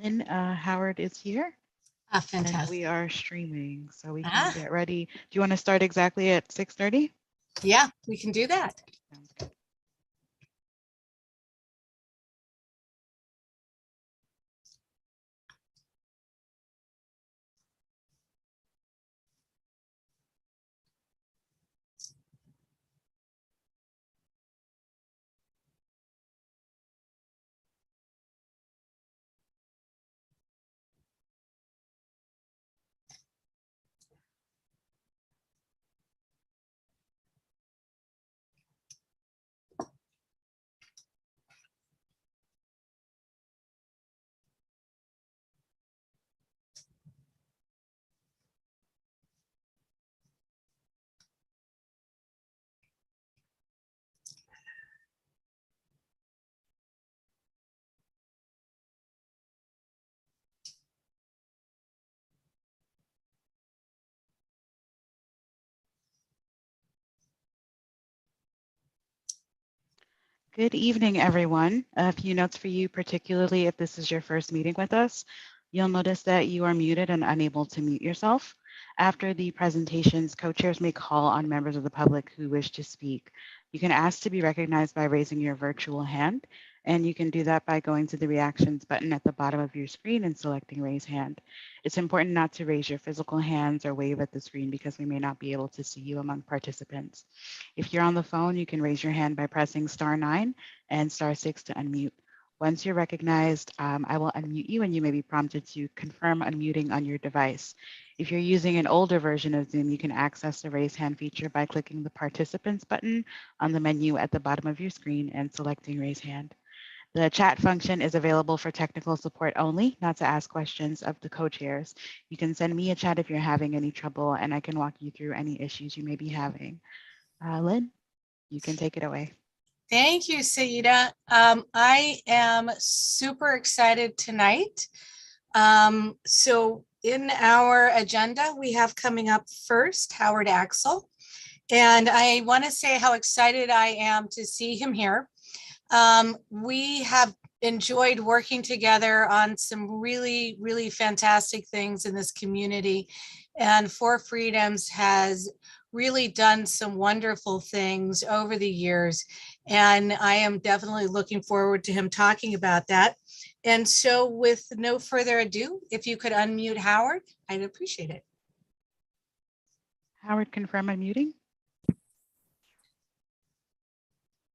Lynn, Howard is here. And Fantastic. we are streaming, so we can get ready. Do you want to start exactly at 6:30? Yeah, we can do that. Sounds good. Good evening, everyone. A few notes for you, particularly if this is your first meeting with us. You'll notice that you are muted and unable to mute yourself. After the presentations, co-chairs may call on members of the public who wish to speak. You can ask to be recognized by raising your virtual hand, and you can do that by going to the reactions button at the bottom of your screen and selecting raise hand. It's important not to raise your physical hands or wave at the screen because we may not be able to see you among participants. If you're on the phone, you can raise your hand by pressing *9 and *6 to unmute. Once you're recognized, I will unmute you and you may be prompted to confirm unmuting on your device. If you're using an older version of Zoom, you can access the raise hand feature by clicking the participants button on the menu at the bottom of your screen and selecting raise hand. The chat function is available for technical support only, not to ask questions of the co-chairs. You can send me a chat if you're having any trouble and I can walk you through any issues you may be having. Lynn, you can take it away. Thank you, Saida. I am super excited tonight. So in our agenda, we have coming up first, Howard Axel. And I want to say how excited I am to see him here. We have enjoyed working together on some really, really fantastic things in this community. And Four Freedoms has really done some wonderful things over the years. And I am definitely looking forward to him talking about that. And so with no further ado, if you could unmute Howard, I'd appreciate it. Howard, confirm unmuting.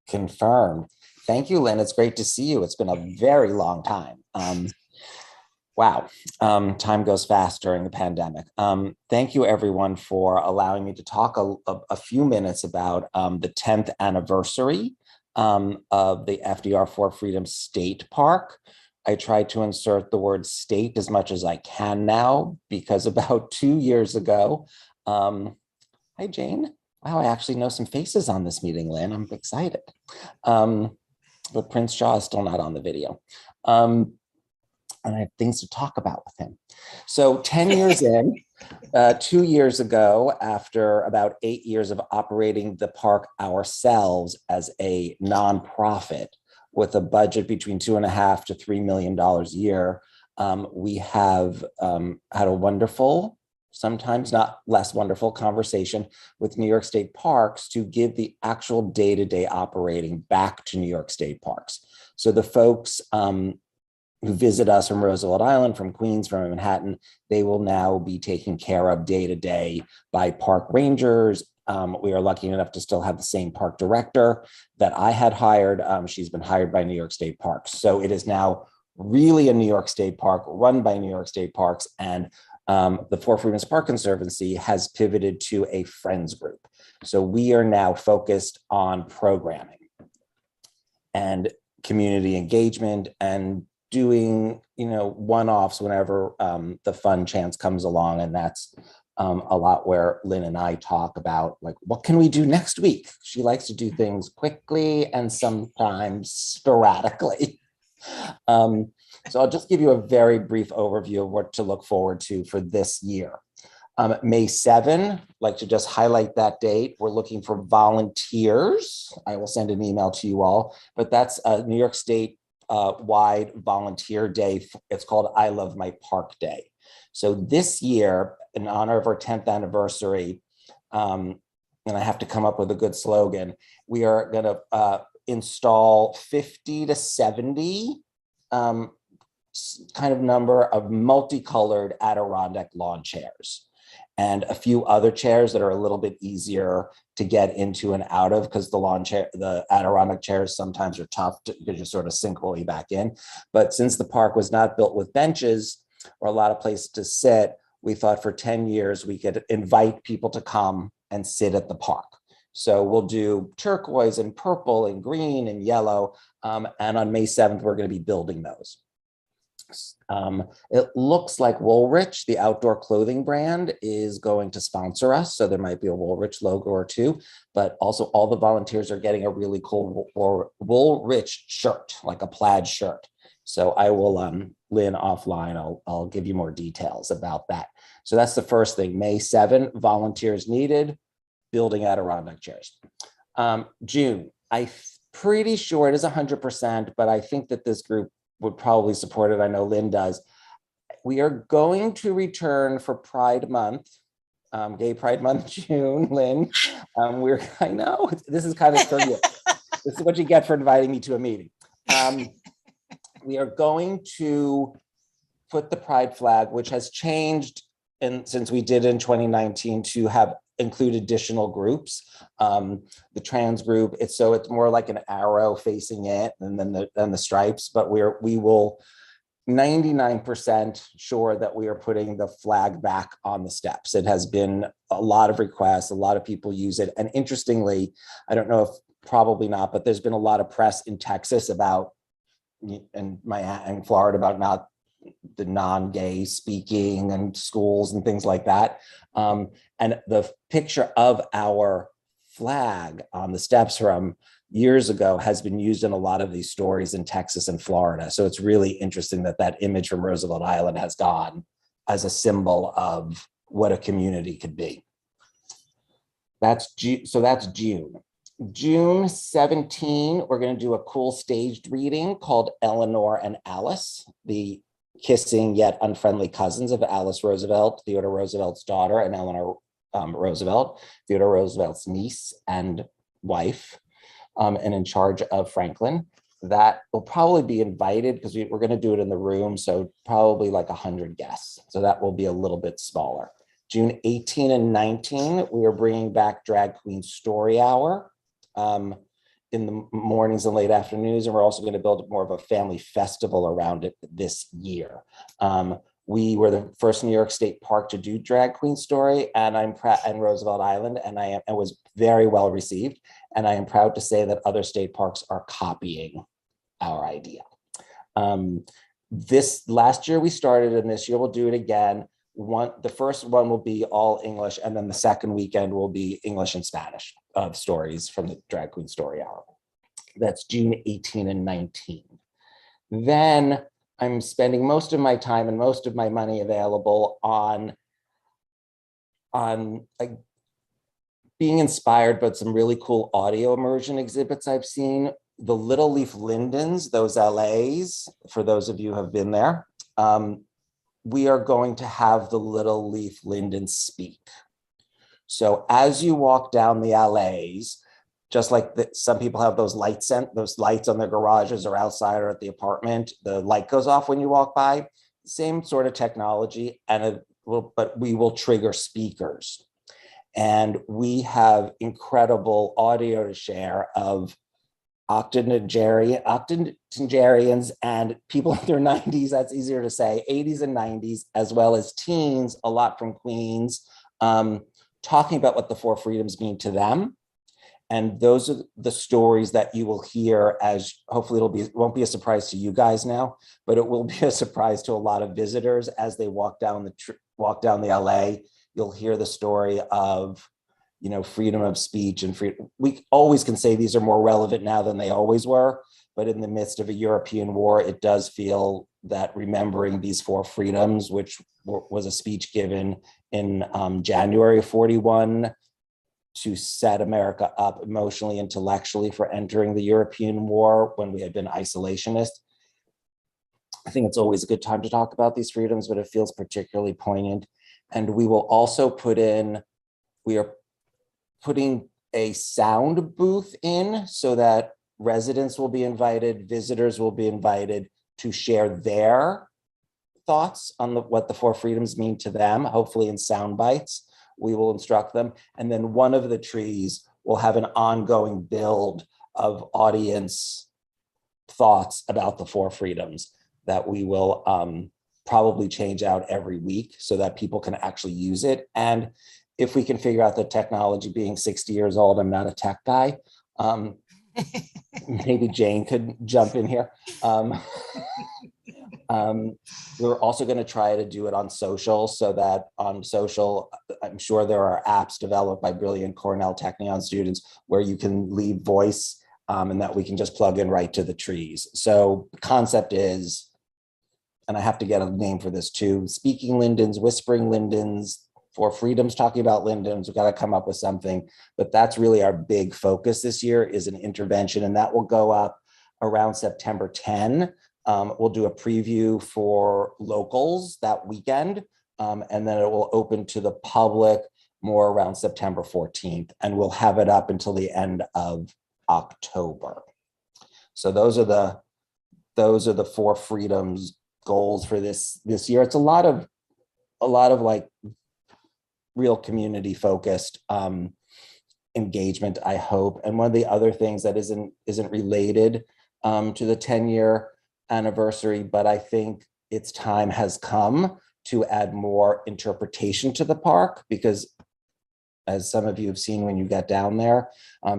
Confirmed. Thank you, Lynn. It's great to see you. It's been a very long time. Wow. Time goes fast during the pandemic. Thank you, everyone, for allowing me to talk a few minutes about the 10th anniversary of the FDR Four Freedoms State Park. I tried to insert the word state as much as I can now, because about 2 years ago, hi, Jane. Wow, I actually know some faces on this meeting, Lynn. I'm excited. But Prince Shaw is still not on the video. And I have things to talk about with him. So 10 years in, 2 years ago, after about 8 years of operating the park ourselves as a nonprofit with a budget between $2.5 to $3 million a year, we have had a wonderful, sometimes not less wonderful conversation with New York State Parks to give the actual day-to-day operating back to New York State Parks. So the folks who visit us from Roosevelt Island, from Queens, from Manhattan, they will now be taken care of day-to-day by park rangers. We are lucky enough to still have the same park director that I had hired. She's been hired by New York State Parks. So it is now really a New York State Park run by New York State Parks, and the Four Freedoms Park Conservancy has pivoted to a friends group. So we are now focused on programming and community engagement and doing, one-offs whenever the fun chance comes along. And that's a lot where Lynn and I talk about, like, what can we do next week? She likes to do things quickly and sometimes sporadically. So I'll just give you a very brief overview of what to look forward to for this year. May 7, like to just highlight that date. We're looking for volunteers. I will send an email to you all, but that's New York State wide volunteer day. It's called I Love My Park Day. So this year, in honor of our 10th anniversary, and I have to come up with a good slogan, we are going to install 50 to 70 kind of number of multicolored Adirondack lawn chairs, and a few other chairs that are a little bit easier to get into and out of, because the Adirondack chairs sometimes are tough because you sort of sink way back in. But since the park was not built with benches or a lot of places to sit, we thought for 10 years we could invite people to come and sit at the park. So we'll do turquoise and purple and green and yellow. And on May 7th, we're going to be building those. It looks like Woolrich, the outdoor clothing brand, is going to sponsor us. So there might be a Woolrich logo or two, but also all the volunteers are getting a really cool Woolrich shirt, like a plaid shirt. So I will, Lynn, offline, I'll give you more details about that. So that's the first thing. May 7, volunteers needed, building Adirondack chairs. June, I'm pretty sure it is 100%, but I think that this group would probably support it. I know Lynn does. We are going to return for Pride Month, Gay Pride Month, June, Lynn. I know, this is kind of surreal. This is what you get for inviting me to a meeting. We are going to put the Pride flag, which has changed since we did in 2019 to have include additional groups. The trans group, it's more like an arrow facing it, and then the stripes. But we will 99% sure that we are putting the flag back on the steps. It has been a lot of requests, a lot of people use it, and interestingly, I don't know if probably not, but there's been a lot of press in Texas about and Florida about not the non-gay speaking and schools and things like that. And the picture of our flag on the steps from years ago has been used in a lot of these stories in Texas and Florida. So it's really interesting that that image from Roosevelt Island has gone as a symbol of what a community could be. That's June. June 17, we're going to do a cool staged reading called Eleanor and Alice, the kissing yet unfriendly cousins of Alice Roosevelt, Theodore Roosevelt's daughter, and Eleanor Roosevelt, Theodore Roosevelt's niece and wife, and in charge of Franklin. That will probably be invited because we're going to do it in the room, so probably like 100 guests. So that will be a little bit smaller. June 18 and 19, we are bringing back Drag Queen Story Hour in the mornings and late afternoons, and we're also going to build more of a family festival around it this year. We were the first New York State park to do Drag Queen Story, and and Roosevelt Island, and it was very well received. And I am proud to say that other state parks are copying our idea. This last year we started, and this year we'll do it again. The first one will be all English, and then the second weekend will be English and Spanish of stories from the Drag Queen Story Hour. That's June 18 and 19. Then I'm spending most of my time and most of my money available on like being inspired by some really cool audio immersion exhibits I've seen. The Little Leaf Lindens, those LAs, for those of you who have been there, we are going to have the Little Leaf Lindens speak. So as you walk down the LAs, just like some people have those lights on their garages or outside or at the apartment, the light goes off when you walk by, same sort of technology, but we will trigger speakers. And we have incredible audio to share of octogenarians and people in their 90s, that's easier to say, 80s and 90s, as well as teens, a lot from Queens, talking about what the four freedoms mean to them. And those are the stories that you will hear, as hopefully it won't be a surprise to you guys now, but it will be a surprise to a lot of visitors as they walk down the LA. You'll hear the story of, freedom of speech and freedom. We always can say these are more relevant now than they always were, but in the midst of a European war, it does feel that remembering these four freedoms, which was a speech given in January of 41 to set America up emotionally, intellectually for entering the European war when we had been isolationist. I think it's always a good time to talk about these freedoms, but it feels particularly poignant. And we will also we are putting a sound booth in so that residents will be invited, visitors will be invited to share their thoughts on what the four freedoms mean to them, hopefully in sound bites. We will instruct them. And then one of the trees will have an ongoing build of audience thoughts about the four freedoms that we will probably change out every week so that people can actually use it. And if we can figure out the technology, being 60 years old, I'm not a tech guy. Maybe Jane could jump in here. We're also going to try to do it on social, so that on social, I'm sure there are apps developed by brilliant Cornell Technion students where you can leave voice and that we can just plug in right to the trees. So the concept is, and I have to get a name for this too, speaking lindens, whispering lindens, for freedoms, talking about lindens. We've got to come up with something, but that's really our big focus this year, is an intervention, and that will go up around September 10. We'll do a preview for locals that weekend, and then it will open to the public more around September 14th, and we'll have it up until the end of October. So those are the four freedoms goals for this year. It's a lot of like real community focused engagement, I hope. And one of the other things that isn't related to the 10-year anniversary, but I think its time has come to add more interpretation to the park, because as some of you have seen when you get down there,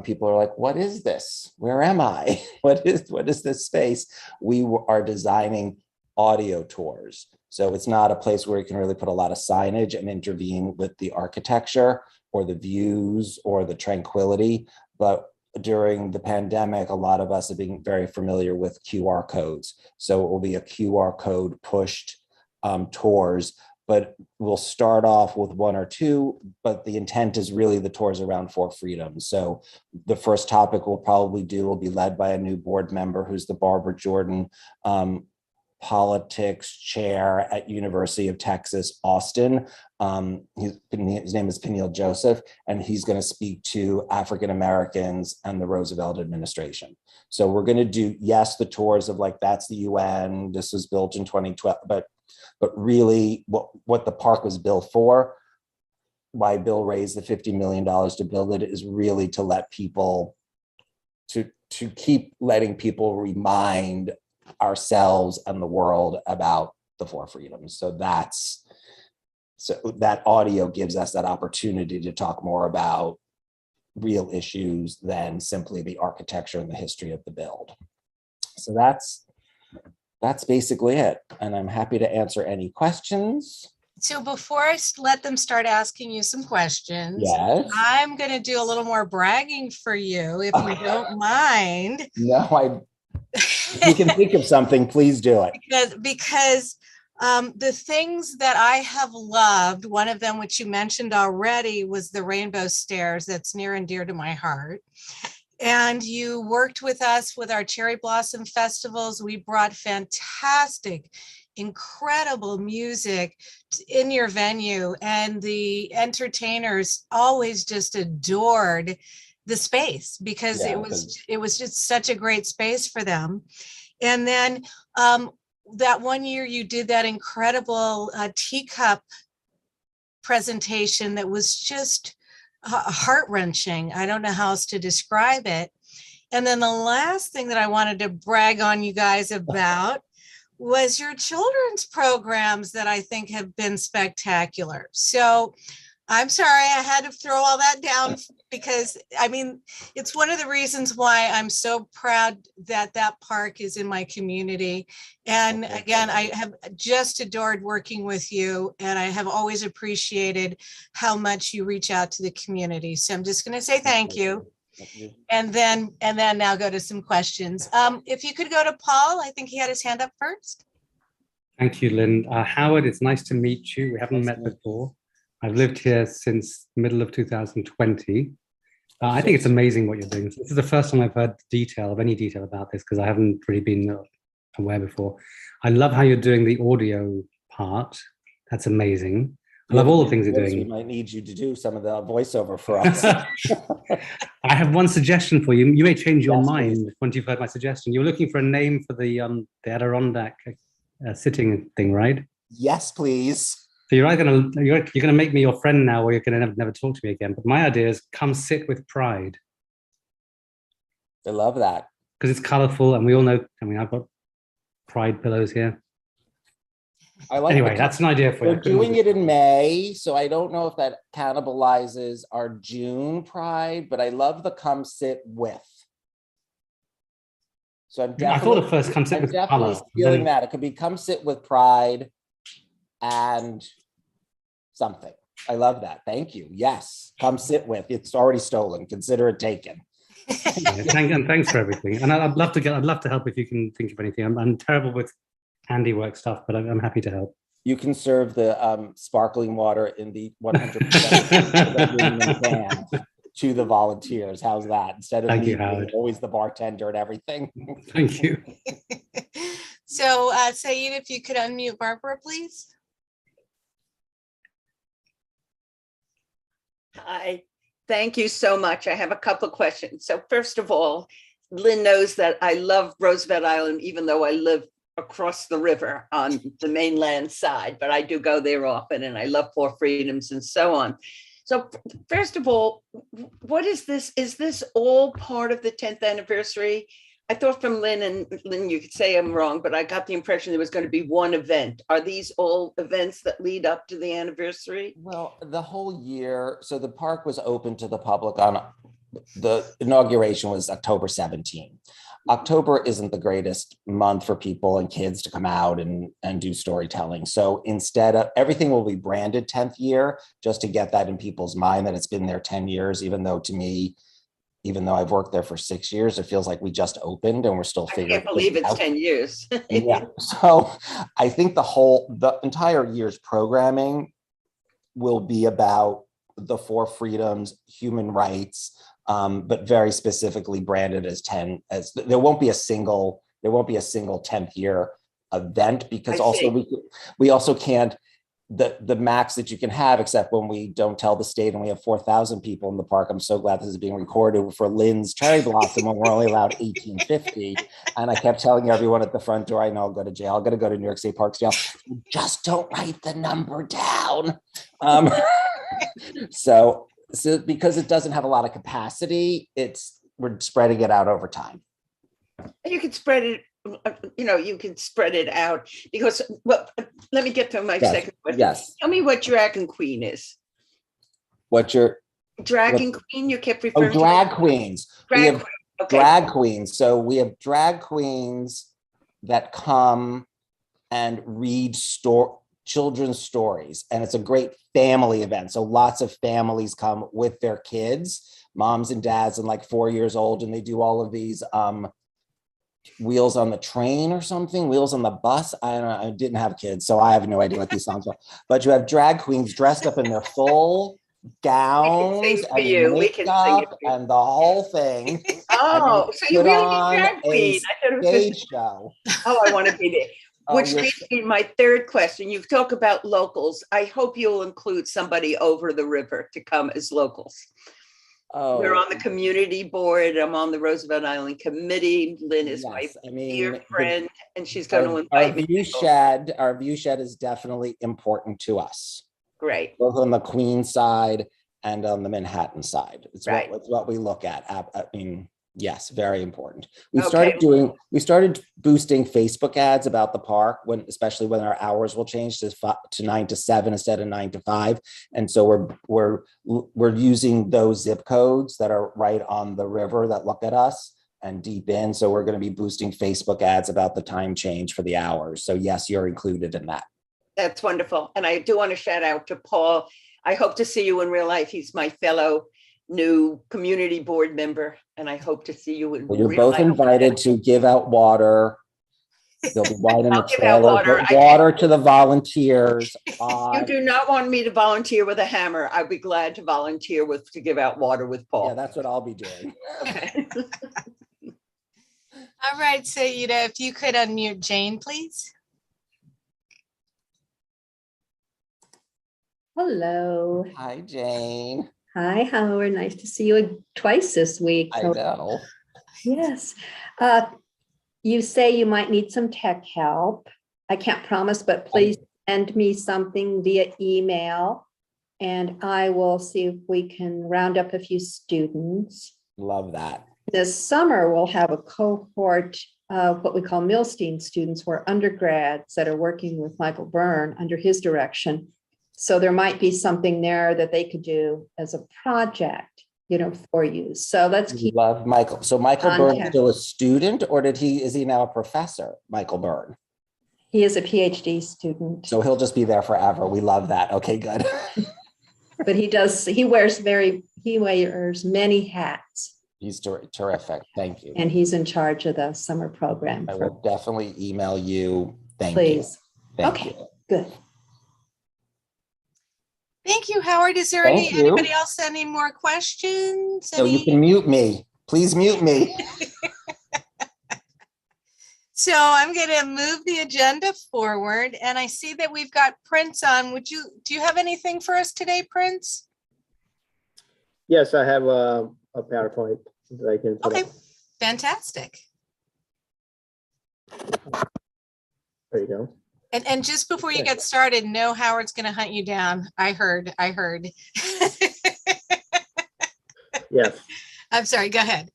people are like, what is this? Where am I? What is this space? We are designing audio tours. So it's not a place where you can really put a lot of signage and intervene with the architecture or the views or the tranquility. But during the pandemic, a lot of us have been very familiar with QR codes. So it will be a QR code pushed tours, but we'll start off with one or two, but the intent is really the tours around four freedoms. So the first topic we'll probably do will be led by a new board member who's the Barbara Jordan politics chair at University of Texas, Austin. His name is Peniel Joseph, and he's going to speak to African Americans and the Roosevelt administration. So we're going to do, yes, the tours of like, that's the UN, this was built in 2012, but really what the park was built for, why Bill raised the $50 million to build it, is really to let people, to keep letting people remind ourselves and the world about the four freedoms. So that audio gives us that opportunity to talk more about real issues than simply the architecture and the history of the build. So that's basically it. And I'm happy to answer any questions. So before I let them start asking you some questions, yes, I'm going to do a little more bragging for you, if you don't mind. No, if you can think of something, please do it. Because the things that I have loved, one of them, which you mentioned already, was the Rainbow Stairs. That's near and dear to my heart. And you worked with us with our Cherry Blossom festivals. We brought fantastic, incredible music in your venue, and the entertainers always just adored the space, because it was just such a great space for them. And then that one year you did that incredible teacup presentation that was just heart-wrenching. I don't know how else to describe it. And then the last thing that I wanted to brag on you guys about was your children's programs that I think have been spectacular. So I'm sorry I had to throw all that down, because I mean, it's one of the reasons why I'm so proud that that park is in my community. And again, I have just adored working with you, and I have always appreciated how much you reach out to the community. So I'm just going to say thank you. And then now go to some questions. If you could go to Paul, I think he had his hand up first. Thank you, Lynn. Howard, it's nice to meet you. We haven't met before. I've lived here since middle of 2020. I think it's amazing what you're doing. This is the first time I've heard any detail about this, because I haven't really been aware before. I love how you're doing the audio part. That's amazing. I love all the things you're We doing. might need you to do some of the voiceover for us. I have one suggestion for you. You may change your Yes, mind please. once you've heard my suggestion. You're looking for a name for the Adirondack sitting thing, right? Yes, please. So you're gonna make me your friend now, or you're gonna never talk to me again. But my idea is come sit with pride, I love that. because it's colorful, and we all know. I mean, I've got pride pillows here. I like Anyway, that's an idea for you. We're doing it in May, so I don't know if that cannibalizes our June Pride, but I love the come sit with. So I'm definitely, I thought at first come sit with definitely color. feeling that. It could be come sit with pride and something. I love that. Thank you. Yes, come sit with. It's already stolen. Consider it taken. And thanks for everything. And I'd love to help if you can think of anything. I'm terrible with handiwork stuff, but I'm happy to help. You can serve the sparkling water in the 100% can to the volunteers. How's that? Instead of Thank me you, being Howard. always the bartender and everything. Thank you. So, Saeed, if you could unmute Barbara, please. Hi, thank you so much. I have a couple of questions. So first of all, Lynn knows that I love Roosevelt Island, even though I live across the river on the mainland side, but I do go there often and I love Four Freedoms and so on. So first of all, what is this? Is this all part of the 10th anniversary? I thought from Lynn, and Lynn, you could say I'm wrong, but I got the impression there was going to be one event. Are these all events that lead up to the anniversary? Well, the whole year, so the park was open to the public on, the inauguration was October 17. October isn't the greatest month for people and kids to come out and do storytelling. So instead of, everything will be branded 10th year, just to get that in people's mind that it's been there 10 years, even though to me, even though I've worked there for 6 years, it feels like we just opened and we're still figuring I can't believe it's out. 10 years. Yeah. So I think the entire year's programming will be about the four freedoms, human rights, but very specifically branded as 10, as there won't be a single 10th year event, because also we also can't, the max that you can have, except when we don't tell the state and we have 4,000 people in the park. I'm so glad this is being recorded for Lynn's cherry blossom when we're only allowed 1,850. And I kept telling everyone at the front door, I know I'll go to jail. I'm going to go to New York State Parks jail. Just don't write the number down. So because it doesn't have a lot of capacity, we're spreading it out over time. You could spread it, you can spread it out because, well, let me get to my second question. Yes. Tell me what drag and queen is. What your Drag and queen, you kept referring to. Drag queens. Drag queen. Okay. Drag queens. So we have drag queens that come and read children's stories, and it's a great family event. So lots of families come with their kids, moms and dads, and like 4 years old, and they do all of these Wheels on the Train or something, Wheels on the Bus. I don't know. I didn't have kids, so I have no idea what these songs are. But you have drag queens dressed up in their full gowns and makeup and the whole thing. Oh, so you really need drag queen. I thought it was stage show. Oh, I want to be there. Which leads me to my third question. You've talked about locals. I hope you'll include somebody over the river to come as locals. Oh. We're on the community board. I'm on the Roosevelt Island committee. Lynn is my dear friend, and she's going to invite me. Our view shed is definitely important to us. Great. Both on the Queen side and on the Manhattan side. It's what we look at. I mean, yes, very important. We started boosting Facebook ads about the park, especially when our hours will change to 9 to 7 instead of 9 to 5. And so we're using those zip codes that are right on the river that look at us and deep in. So we're going to be boosting Facebook ads about the time change for the hours. So yes, you're included in that. That's wonderful. And I do want to shout out to Paul. I hope to see you in real life. He's my fellow new community board member, and I hope to see you in real life. You're both invited to give out water. There'll be wine in the trailer. Water to the volunteers. You do not want me to volunteer with a hammer. I'd be glad to volunteer to give out water with Paul. Yeah, that's what I'll be doing. Okay. All right, Saida, if you could unmute Jane, please. Hello. Hi, Jane. Hi, Howard. Nice to see you twice this week. I know. Yes. You say you might need some tech help. I can't promise, but please send me something via email and I will see if we can round up a few students. Love that. This summer, we'll have a cohort of what we call Milstein students, who are undergrads that are working with Michael Byrne under his direction. So there might be something there that they could do as a project, for you. So let's keep. Love Michael. So Michael Byrne is Contact. still a student, or is he now a professor, Michael Byrne? He is a PhD student, So he'll just be there forever. We love that. Okay, good. but he wears many hats, He's terrific. Thank you. and he's in charge of the summer program. I will definitely email you. Thank Please. you. Thank Okay, you. good. Thank you, Howard. Is there Thank you. anybody else any more questions? So you can mute me. Please mute me. So I'm going to move the agenda forward, and I see that we've got Prince on. Do you have anything for us today, Prince? Yes, I have a PowerPoint that I can put Okay, up. fantastic. There you go. And just before you get started, no, Howard's going to hunt you down. I heard. Yes. I'm sorry, go ahead.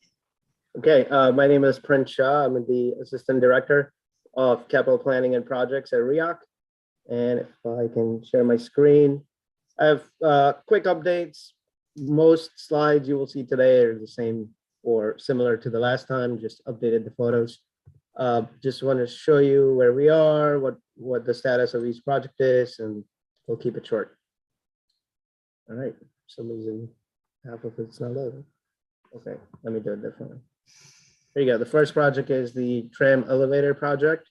Okay, my name is Prince Shah. I'm the Assistant Director of Capital Planning and Projects at REOC. And if I can share my screen, I have quick updates. Most slides you will see today are the same or similar to the last time, just updated the photos. Just want to show you where we are, what the status of each project is, and we'll keep it short. All right, for some reason, half of it's not loading. Okay, let me do it differently. There you go. The first project is the Tram Elevator project.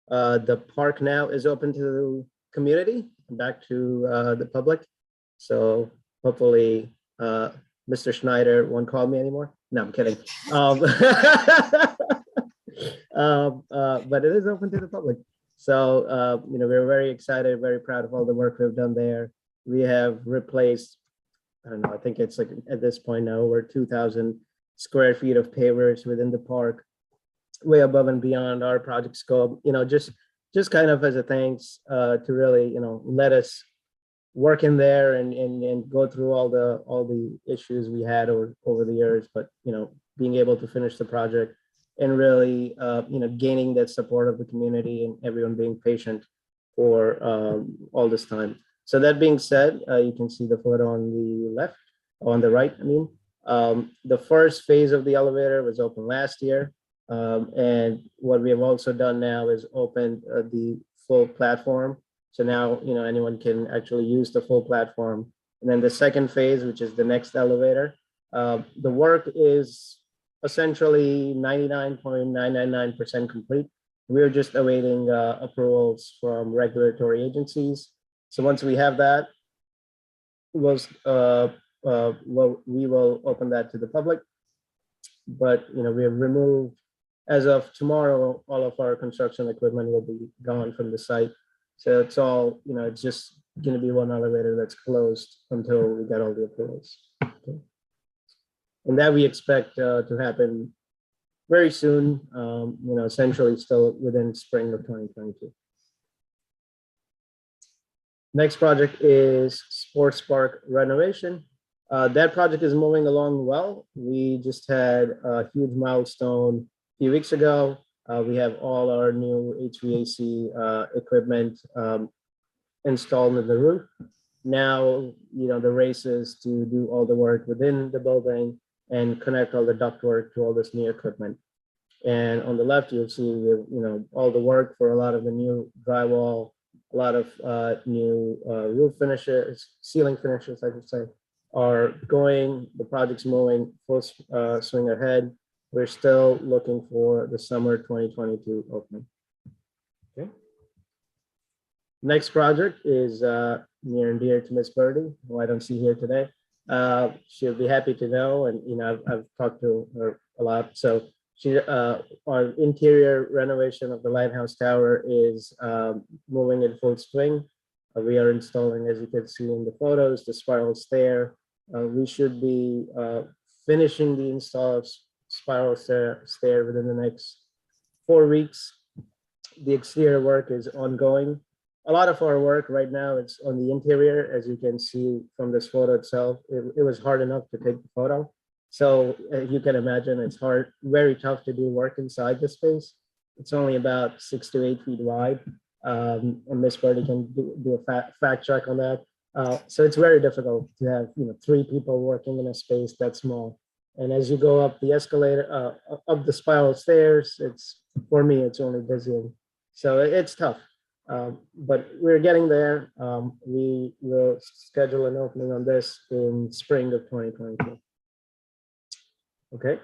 The park now is open to the community, back to the public. So hopefully Mr. Schneider won't call me anymore. No, I'm kidding. But it is open to the public. So, we're very excited, very proud of all the work we've done there. We have replaced, I don't know, I think it's like at this point now over 2,000 square feet of pavers within the park, way above and beyond our project scope, just kind of as a thanks to really, let us work in there and go through all the issues we had over the years, but, being able to finish the project and really, gaining that support of the community and everyone being patient for all this time. So that being said, you can see the photo on the right, I mean. The first phase of the elevator was open last year. And what we have also done now is opened the full platform. So now, anyone can actually use the full platform. And then the second phase, which is the next elevator, the work is essentially 99.999% complete. We're just awaiting approvals from regulatory agencies. So once we have that, we will open that to the public. But we have removed, as of tomorrow, all of our construction equipment will be gone from the site. So it's all, it's just going to be one elevator that's closed until we get all the approvals. Okay. And that we expect to happen very soon, essentially still within spring of 2022. Next project is Sports Park Renovation. That project is moving along well. We just had a huge milestone a few weeks ago. We have all our new HVAC equipment installed in the roof. Now, the race is to do all the work within the building and connect all the ductwork to all this new equipment. And on the left, you'll see, all the work for a lot of the new drywall, a lot of new roof finishes, ceiling finishes, I should say, are going. The project's moving full swing ahead. We're still looking for the summer 2022 opening. Okay. Next project is near and dear to Miss Birdie, who I don't see here today. She'll be happy to know, and I've talked to her a lot. So our interior renovation of the Lighthouse Tower is moving in full swing. We are installing, as you can see in the photos, the spiral stair. We should be finishing the install of spiral stair within the next 4 weeks. The exterior work is ongoing. A lot of our work right now is on the interior, as you can see from this photo itself. It was hard enough to take the photo. So you can imagine it's hard, very tough to do work inside the space. It's only about 6 to 8 feet wide. And Miss Birdie can do a fact check on that. So it's very difficult to have 3 people working in a space that small. And as you go up the escalator, up the spiral stairs, for me, it's only dizzying. So it's tough, but we're getting there. We will schedule an opening on this in spring of 2022. Okay,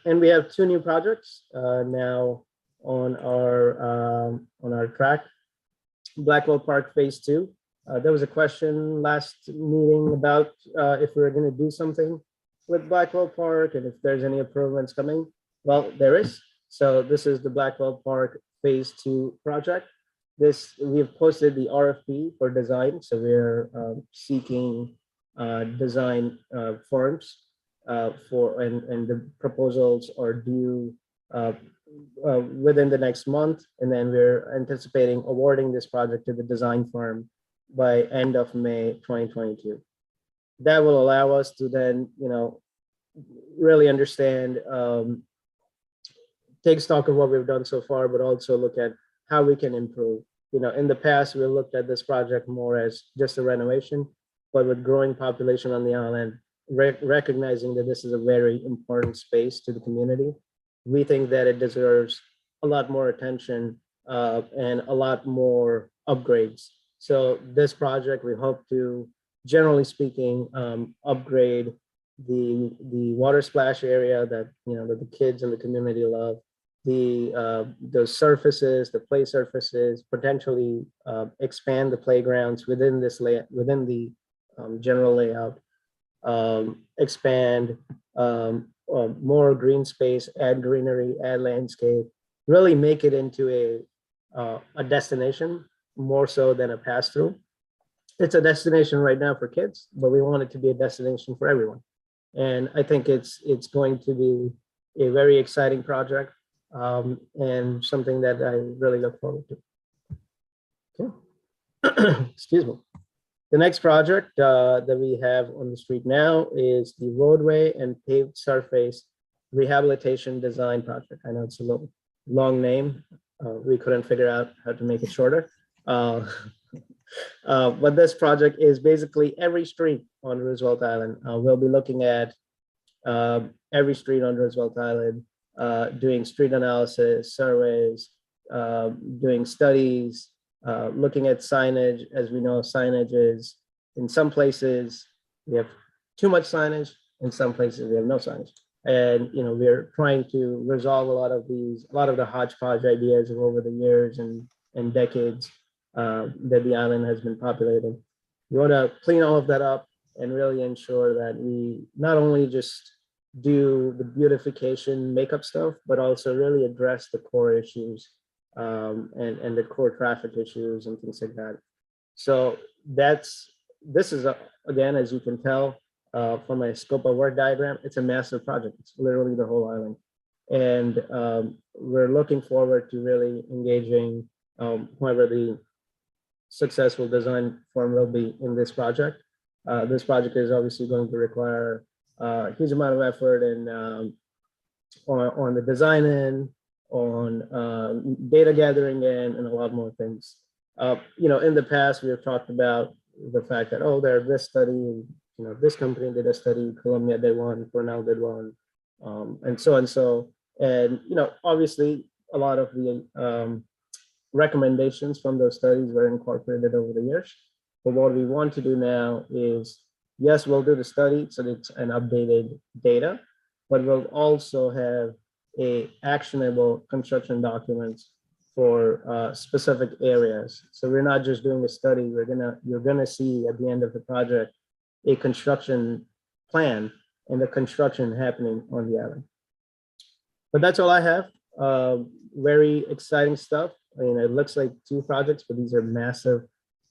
and we have 2 new projects now on our track. Blackwell Park Phase 2. There was a question last meeting about if we were going to do something with Blackwell Park and if there's any improvements coming. Well, there is. So this is the Blackwell Park Phase 2 project. We've posted the RFP for design. So we're seeking design forms and the proposals are due within the next month. And then we're anticipating awarding this project to the design firm by end of May 2022. That will allow us to then, really understand, take stock of what we've done so far, but also look at how we can improve. In the past, we looked at this project more as just a renovation, but with growing population on the island, recognizing that this is a very important space to the community, we think that it deserves a lot more attention and a lot more upgrades. So this project, we hope to, generally speaking, upgrade the water splash area that that the kids in the community love, the surfaces, the play surfaces, potentially expand the playgrounds within the general layout, expand more green space, add greenery, add landscape, really make it into a destination more so than a pass-through. It's a destination right now for kids, but we want it to be a destination for everyone. And I think it's going to be a very exciting project and something that I really look forward to. Okay. Excuse me. The next project that we have on the street now is the Roadway and Paved Surface Rehabilitation Design Project. I know it's a little long name. We couldn't figure out how to make it shorter. But this project is basically every street on Roosevelt Island. We'll be looking at every street on Roosevelt Island, doing street analysis, surveys, doing studies, looking at signage. As we know, signage is, in some places, we have too much signage, in some places we have no signage. And we're trying to resolve a lot of the hodgepodge ideas of over the years and decades that the island has been populated. We want to clean all of that up and really ensure that we not only just do the beautification makeup stuff, but also really address the core issues and the core traffic issues and things like that. So this is again, as you can tell from my scope of work diagram, it's a massive project. It's literally the whole island. And we're looking forward to really engaging whoever the successful design firm will be in this project. This project is obviously going to require a huge amount of effort and on the design end, on data gathering end, and a lot more things. In the past, we have talked about the fact that, there's this study, and this company did a study, Columbia did one, Cornell did one, and so and so. And obviously, a lot of the recommendations from those studies were incorporated over the years. But what we want to do now is, yes, we'll do the study, so it's an updated data, but we'll also have actionable construction documents for specific areas. So we're not just doing a study, you're gonna see at the end of the project a construction plan and the construction happening on the island. but that's all I have. Very exciting stuff. I mean, it looks like 2 projects, but these are massive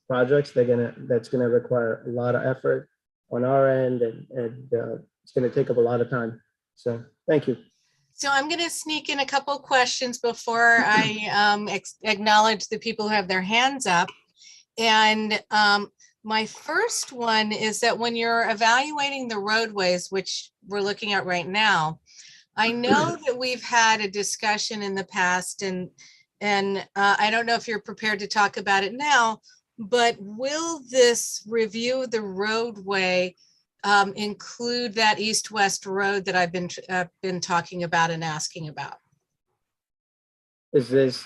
projects. That's gonna require a lot of effort on our end, and it's gonna take up a lot of time. So thank you. So I'm going to sneak in a couple of questions before I acknowledge the people who have their hands up. And my first one is that when you're evaluating the roadways, which we're looking at right now, I know that we've had a discussion in the past, and I don't know if you're prepared to talk about it now, but will this review of the roadway include that east-west road that I've been talking about and asking about? Is this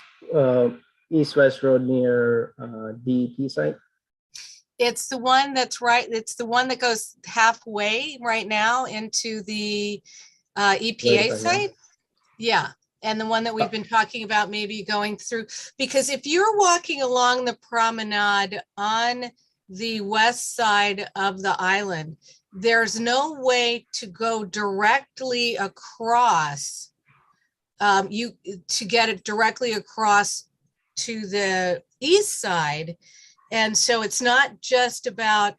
east-west road near DEP site? It's the one that's right. It's the one that goes halfway right now into the EPA site. Yeah. And the one that we've been talking about maybe going through, because if you're walking along the promenade on the west side of the island, there's no way to go directly across, to get it directly across to the east side. And so it's not just about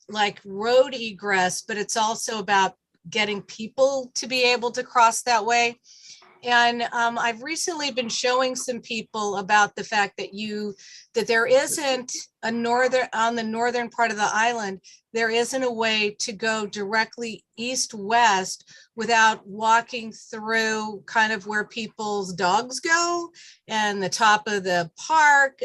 like road egress, but it's also about getting people to be able to cross that way. And I've recently been showing some people about the fact that there isn't on the northern part of the island, there isn't a way to go directly east-west without walking through kind of where people's dogs go and the top of the park,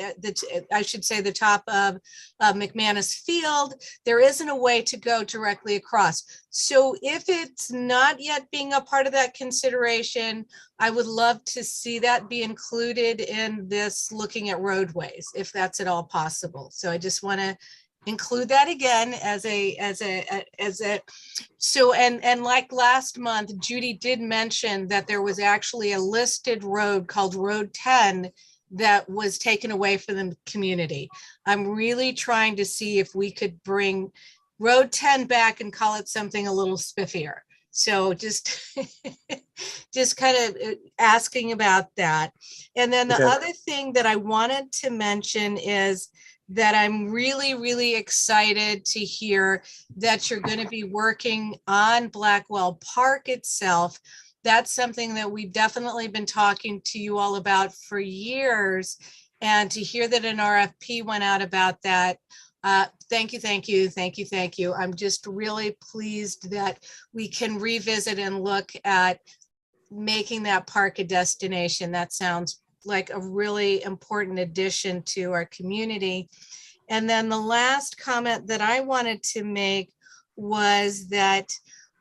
I should say the top of McManus Field. There isn't a way to go directly across. So if it's not yet being a part of that consideration, I would love to see that be included in this looking at roadways, if that's at all possible. So I just want to include that again so like last month, Judy did mention that there was actually a listed road called Road 10 that was taken away from the community. I'm really trying to see if we could bring Road 10 back and call it something a little spiffier. So just kind of asking about that. And then the other thing that I wanted to mention is that I'm really, really excited to hear that you're going to be working on Blackwell Park itself. That's something that we've definitely been talking to you all about for years. And to hear that an RFP went out about that, thank you. I'm just really pleased that we can revisit and look at making that park a destination. That sounds like a really important addition to our community. And then the last comment that I wanted to make was that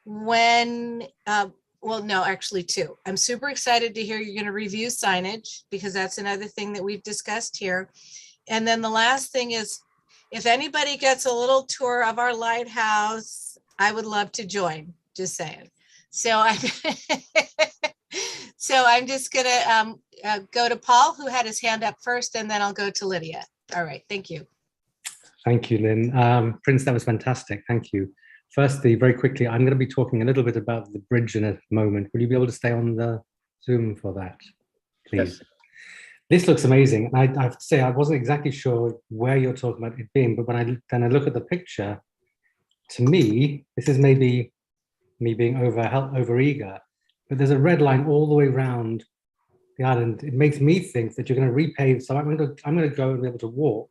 when, well, no, actually 2. I'm super excited to hear you're going to review signage, because that's another thing that we've discussed here. And then the last thing is, if anybody gets a little tour of our lighthouse, I would love to join, just saying. So I'm just gonna go to Paul, who had his hand up first, and then I'll go to Lydia. All right, thank you. Thank you, Lynn. Prince, that was fantastic. Thank you. Firstly, very quickly, I'm going to be talking a little bit about the bridge in a moment. Will you be able to stay on the Zoom for that, please? Yes. This looks amazing. And I have to say, I wasn't exactly sure where you're talking about it being, but when I look at the picture, to me, this is maybe me being over eager, but there's a red line all the way around the island. It makes me think that you're going to repave. So I'm going to go and be able to walk,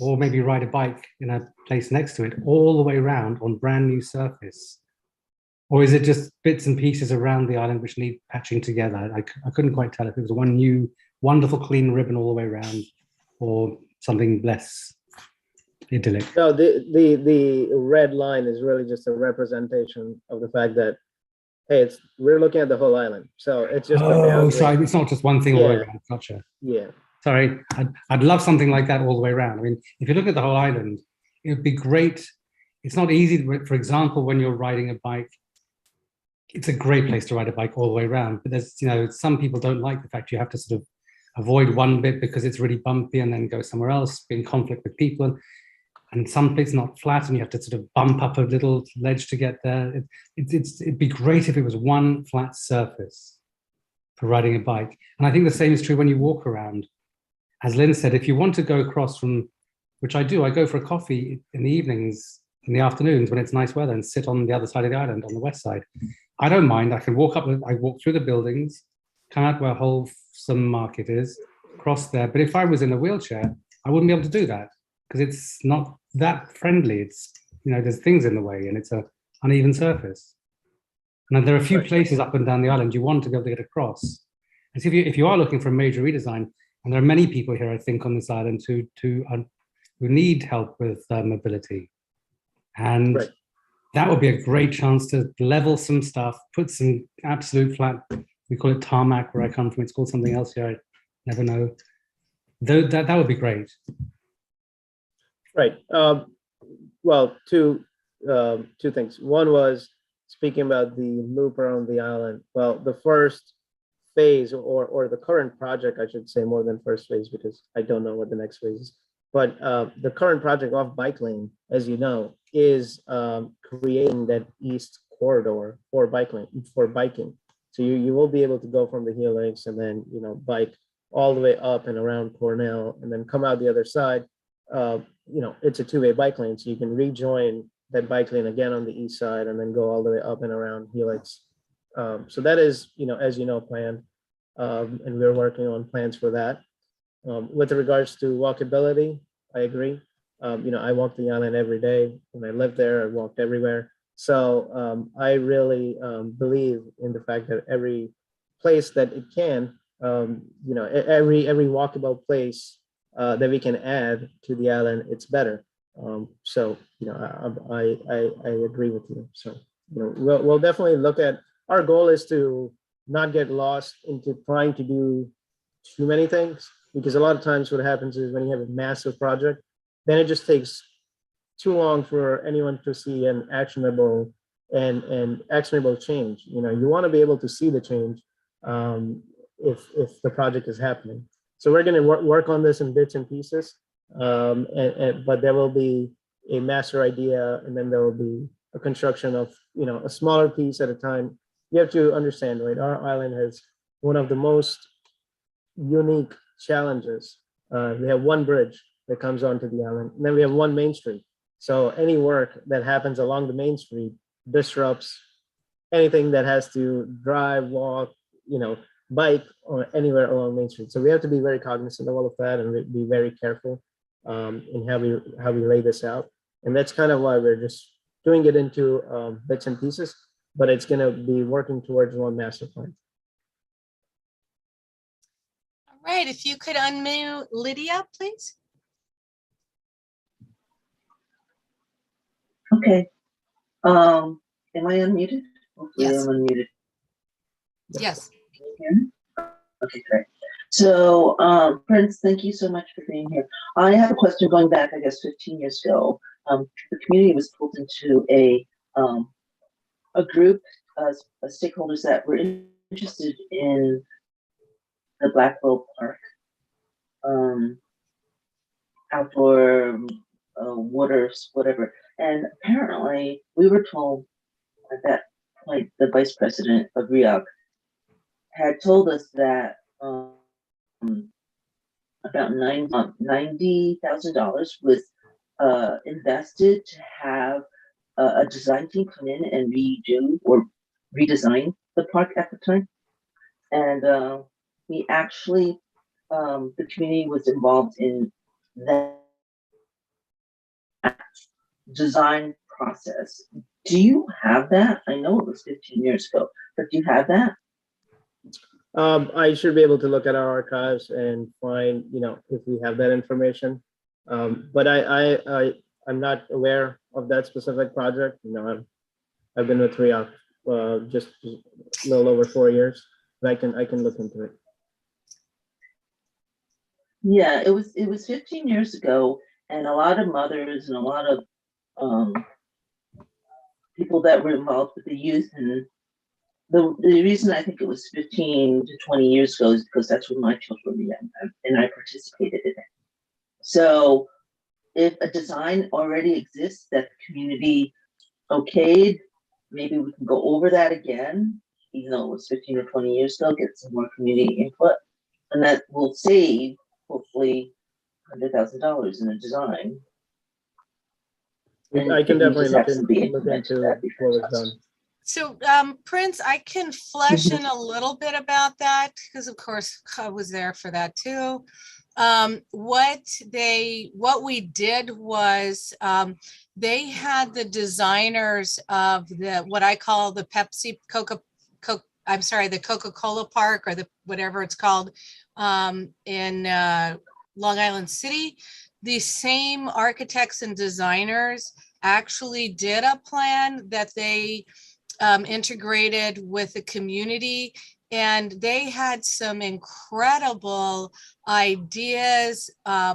or maybe ride a bike in a place next to it, all the way around on brand new surface. Or is it just bits and pieces around the island which need patching together? I couldn't quite tell if it was one new, wonderful, clean ribbon all the way around, or something less idyllic. No, the red line is really just a representation of the fact that, hey, we're looking at the whole island. So it's just sorry, it's not just one thing all the way around. Gotcha. Yeah. Sorry, I'd love something like that all the way around. I mean, if you look at the whole island, it would be great. It's not easy, for example, when you're riding a bike, it's a great place to ride a bike all the way around. But there's, some people don't like the fact you have to sort of avoid one bit because it's really bumpy and then go somewhere else, be in conflict with people. And some places not flat and you have to sort of bump up a little ledge to get there. It'd be great if it was one flat surface. for riding a bike. And I think the same is true when you walk around. As Lynn said, if you want to go across from, which I do, I go for a coffee in the evenings, in the afternoons when it's nice weather, and sit on the other side of the island, on the west side. I don't mind. I can walk up, I walk through the buildings, come out where Wholesome Market is, cross there. But if I was in a wheelchair, I wouldn't be able to do that because it's not that friendly. It's, there's things in the way and it's an uneven surface. And there are a few places up and down the island you want to be able to get across. And so if you are looking for a major redesign, and there are many people here, I think, on this island who need help with mobility. And that would be a great chance to level some stuff, put some absolute flat, we call it tarmac where I come from, it's called something else here, I never know. That would be great. Right. Well, two things. One was speaking about the loop around the island. Well, the first phase or the current project, I should say, more than first phase, because I don't know what the next phase is. But the current project off Bike Lane, as you know, is creating that east corridor for biking. So you will be able to go from the Helix and then bike all the way up and around Cornell and then come out the other side. It's a two-way bike lane, so you can rejoin that bike lane again on the east side and then go all the way up and around Helix. So that is, as you know, planned, and we're working on plans for that. With regards to walkability, I agree. I walk the island every day. When I lived there, I walked everywhere. So I really believe in the fact that every place that it can, every walkable place that we can add to the island, it's better. So I agree with you. So we'll definitely look at. Our goal is to not get lost into trying to do too many things, because a lot of times what happens is when you have a massive project, then it just takes too long for anyone to see an actionable change. You want to be able to see the change if the project is happening. So we're going to work on this in bits and pieces, but there will be a master idea, and then there will be a construction of a smaller piece at a time. You have to understand, right? Our island has one of the most unique challenges. We have one bridge that comes onto the island, and then we have one main street. So any work that happens along the main street disrupts anything that has to drive, walk, bike, or anywhere along Main Street. So we have to be very cognizant of all of that and be very careful in how we lay this out. And that's kind of why we're just doing it into bits and pieces, but it's going to be working towards one master plan. All right, if you could unmute Lydia, please. Okay. Am I unmuted? Hopefully Yes. I'm unmuted. Yes. Okay, great. So, Prince, thank you so much for being here. I have a question going back, I guess, 15 years ago. The community was pulled into a group of stakeholders that were interested in the Blackwell Park outdoor waters, whatever. And apparently, we were told at that point, the vice president of RIAC had told us that about $90,000 was invested to have a design team come in and redo or redesign the park at the time. And we actually, the community was involved in that design process. Do you have that? I know it was 15 years ago, but do you have that? I should be able to look at our archives and find, if we have that information. But I'm not aware of that specific project. I've been with RIAC just a little over 4 years, but I can look into it. Yeah, it was 15 years ago, and a lot of mothers and a lot of people that were involved with the youth, and the reason I think it was 15 to 20 years ago is because that's when my children were young, and I participated in it. So if a design already exists that the community okayed, maybe we can go over that again even though it was 15 or 20 years ago, get some more community input. And that will save, hopefully, $100,000 in the design. And I can we definitely just have look somebody into implement that before what it's was done. So, Prince, I can flesh in a little bit about that because, of course, I was there for that too. What we did was they had the designers of what I call the the Coca-Cola Park, or the whatever it's called, in Long Island City. The same architects and designers actually did a plan that they integrated with the community, and they had some incredible ideas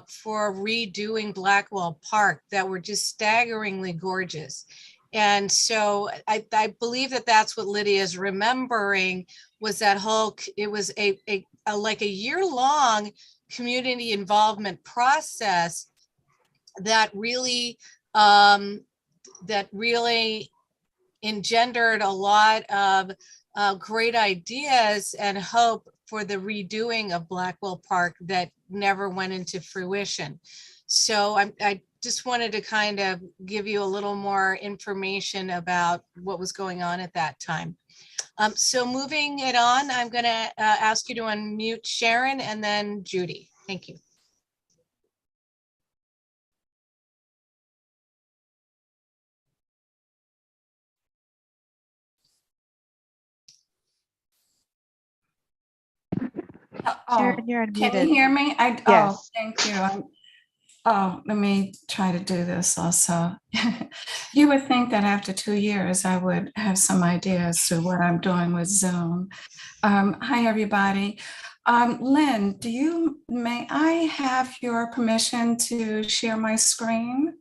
for redoing Blackwell Park that were just staggeringly gorgeous. And so I believe that that's what Lydia is remembering, was that whole, it was like a year-long community involvement process that really engendered a lot of great ideas and hope for the redoing of Blackwell Park that never went into fruition. So I just wanted to kind of give you a little more information about what was going on at that time. So moving it on, I'm going to ask you to unmute Sharon and then Judy. Thank you. Sharon, you're Can you unmuted. hear me? Oh, Yes. thank you. Let me try to do this also. You would think that after 2 years, I would have some idea as to what I'm doing with Zoom. Hi, everybody. Lynn, may I have your permission to share my screen?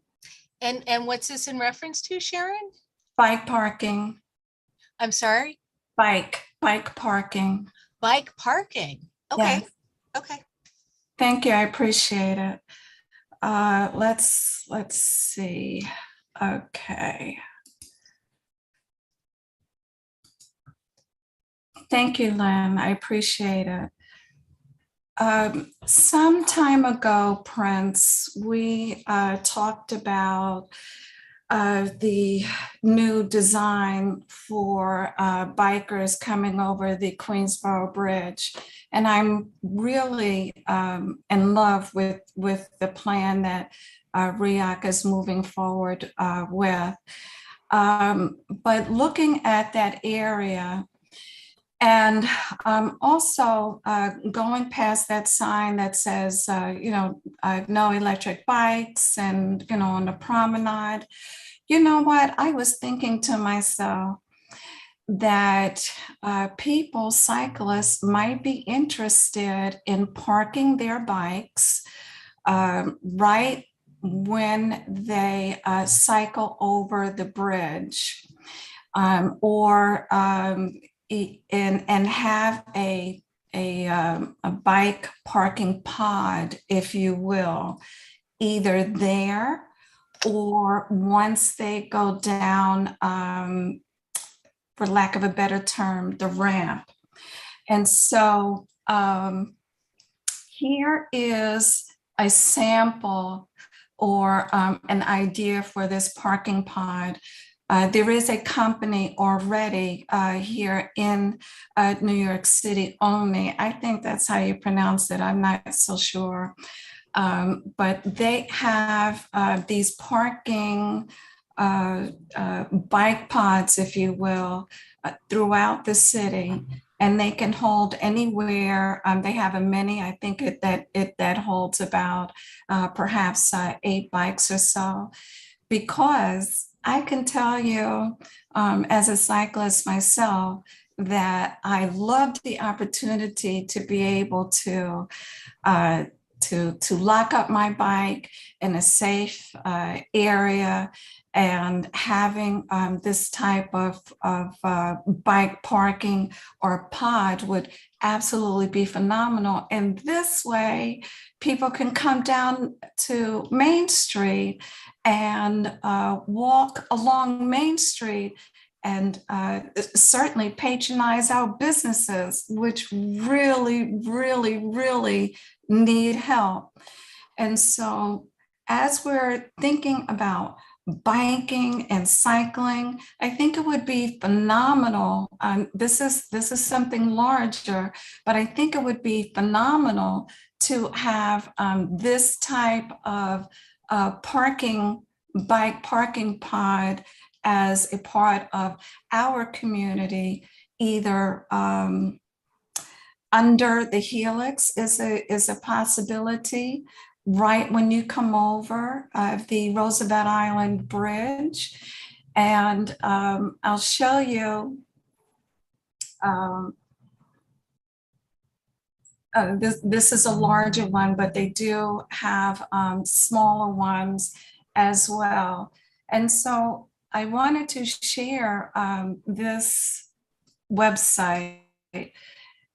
And what's this in reference to, Sharon? Bike parking. I'm sorry? Bike parking. Bike parking. Okay. Yes. Okay. Thank you. I appreciate it. Let's see. Okay. Thank you, Lynn. I appreciate it. Some time ago, Prince, we talked about the new design for bikers coming over the Queensboro Bridge. And I'm really in love with the plan that REAC is moving forward with. But looking at that area, and also going past that sign that says, no electric bikes, and, on the promenade, you know what? I was thinking to myself that cyclists might be interested in parking their bikes right when they cycle over the bridge, or and have a bike parking pod, if you will, either there or once they go down, for lack of a better term, the ramp. And so here is a sample or an idea for this parking pod. There is a company already here in New York City, only. I think that's how you pronounce it. I'm not so sure. But they have these parking bike pods, if you will, throughout the city, and they can hold anywhere. They have a mini. I think that holds about perhaps 8 bikes or so, because I can tell you, as a cyclist myself, that I loved the opportunity to be able to lock up my bike in a safe area, and having this type of bike parking or pod would absolutely be phenomenal. And this way, people can come down to Main Street and walk along Main Street and certainly patronize our businesses, which really, really, really need help. And so as we're thinking about biking and cycling, I think it would be phenomenal. This is something larger, but I think it would be phenomenal to have this type of bike parking pod as a part of our community, either under the helix is a possibility, right when you come over the Roosevelt Island Bridge. And I'll show you this is a larger one, but they do have smaller ones as well. And so I wanted to share this website,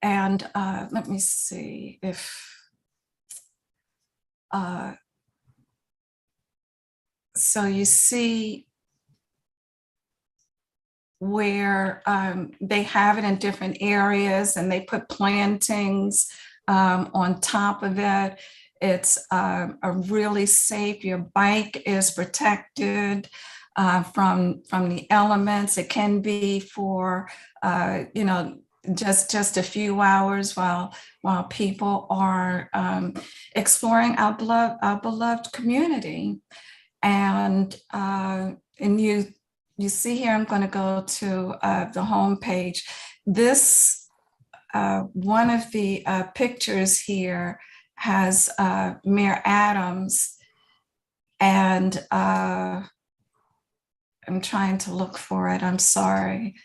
and let me see if so you see where they have it in different areas, and they put plantings on top of it. It's a really safe. Your bike is protected from the elements. It can be for just a few hours while people are exploring our beloved community. And you see here, I'm going to go to the home page. This one of the pictures here has Mayor Adams, and I'm trying to look for it. I'm sorry.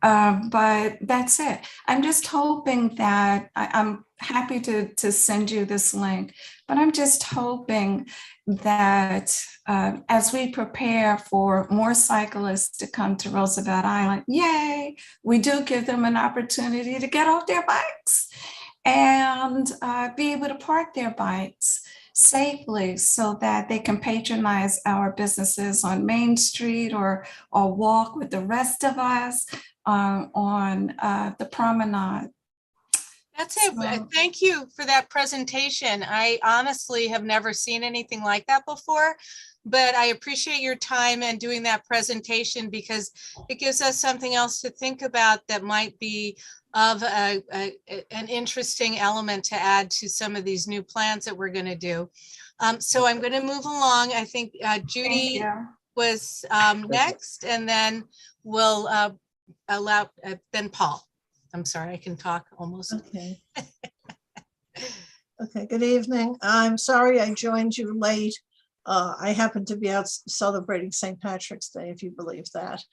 But that's it. I'm just hoping that I'm happy to send you this link, but I'm just hoping that as we prepare for more cyclists to come to Roosevelt Island, yay, we do give them an opportunity to get off their bikes and be able to park their bikes safely so that they can patronize our businesses on Main Street or walk with the rest of us on the promenade. That's it. Thank you for that presentation. I honestly have never seen anything like that before, but I appreciate your time and doing that presentation because it gives us something else to think about that might be of an interesting element to add to some of these new plans that we're going to do. So I'm going to move along. I think Judy was next, and then we'll allow then Paul. I'm sorry, I can talk almost. Okay. Okay, good evening. I'm sorry I joined you late. I happen to be out celebrating St. Patrick's Day, if you believe that.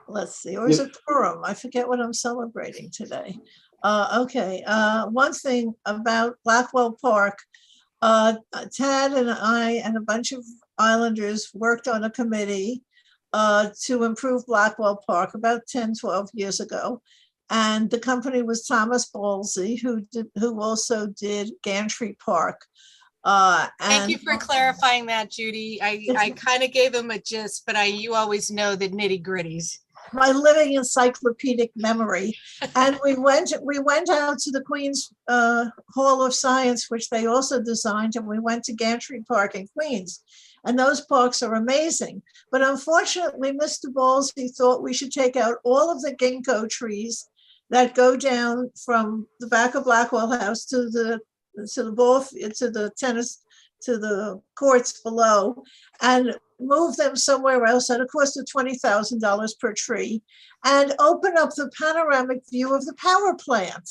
Let's see, or is it Purim? I forget what I'm celebrating today. Okay, one thing about Blackwell Park, Tad and I and a bunch of islanders worked on a committee to improve Blackwell Park about 10, 12 years ago. And the company was Thomas Ballsy, who also did Gantry Park. Thank you for clarifying that, Judy. I kind of gave him a gist, but you always know the nitty gritties. My living encyclopedic memory. And we went out to the Queens Hall of Science, which they also designed, and we went to Gantry Park in Queens. And those parks are amazing. But unfortunately, Mr. Ballsy thought we should take out all of the ginkgo trees that go down from the back of Blackwell House to the courts below, and move them somewhere else at a cost of $20,000 per tree, and open up the panoramic view of the power plant.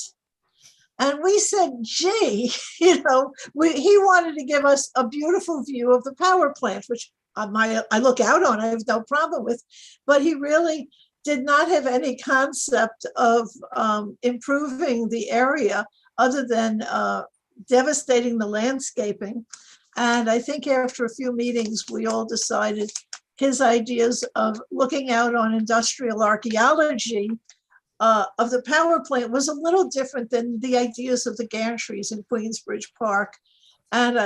And we said, gee, he wanted to give us a beautiful view of the power plant, which I look out on, I have no problem with, but he really did not have any concept of improving the area other than devastating the landscaping. And I think after a few meetings, we all decided his ideas of looking out on industrial archaeology of the power plant was a little different than the ideas of the gantries in Queensbridge Park. And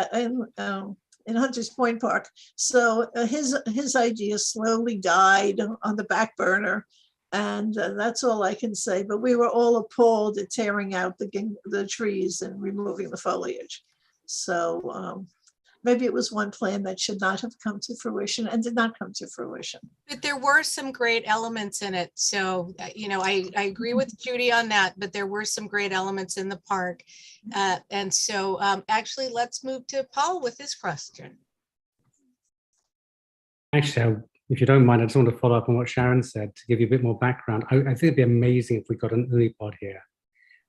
in Hunters Point Park. So his idea slowly died on the back burner. And that's all I can say. But we were all appalled at tearing out the trees and removing the foliage. So maybe it was one plan that should not have come to fruition and did not come to fruition. But there were some great elements in it. So, I agree with Judy on that, but there were some great elements in the park. And so actually, let's move to Paul with this question. Actually, if you don't mind, I just want to follow up on what Sharon said to give you a bit more background. I think it'd be amazing if we got an Unipod here.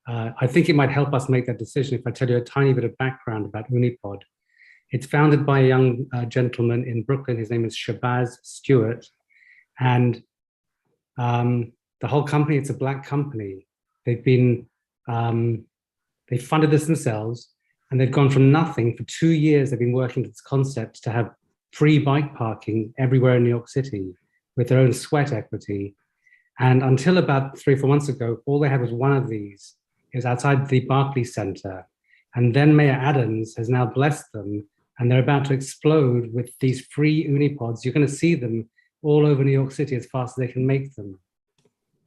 I think it might help us make that decision if I tell you a tiny bit of background about Unipod. It's founded by a young gentleman in Brooklyn. His name is Shabazz Stewart. And the whole company, it's a Black company. They've been, they funded this themselves, and they've gone from nothing. For 2 years, they've been working to this concept to have free bike parking everywhere in New York City with their own sweat equity. And until about 3 or 4 months ago, all they had was one of these. It was outside the Barclays Center. And then Mayor Adams has now blessed them, and they're about to explode with these free Unipods. You're going to see them all over New York City as fast as they can make them.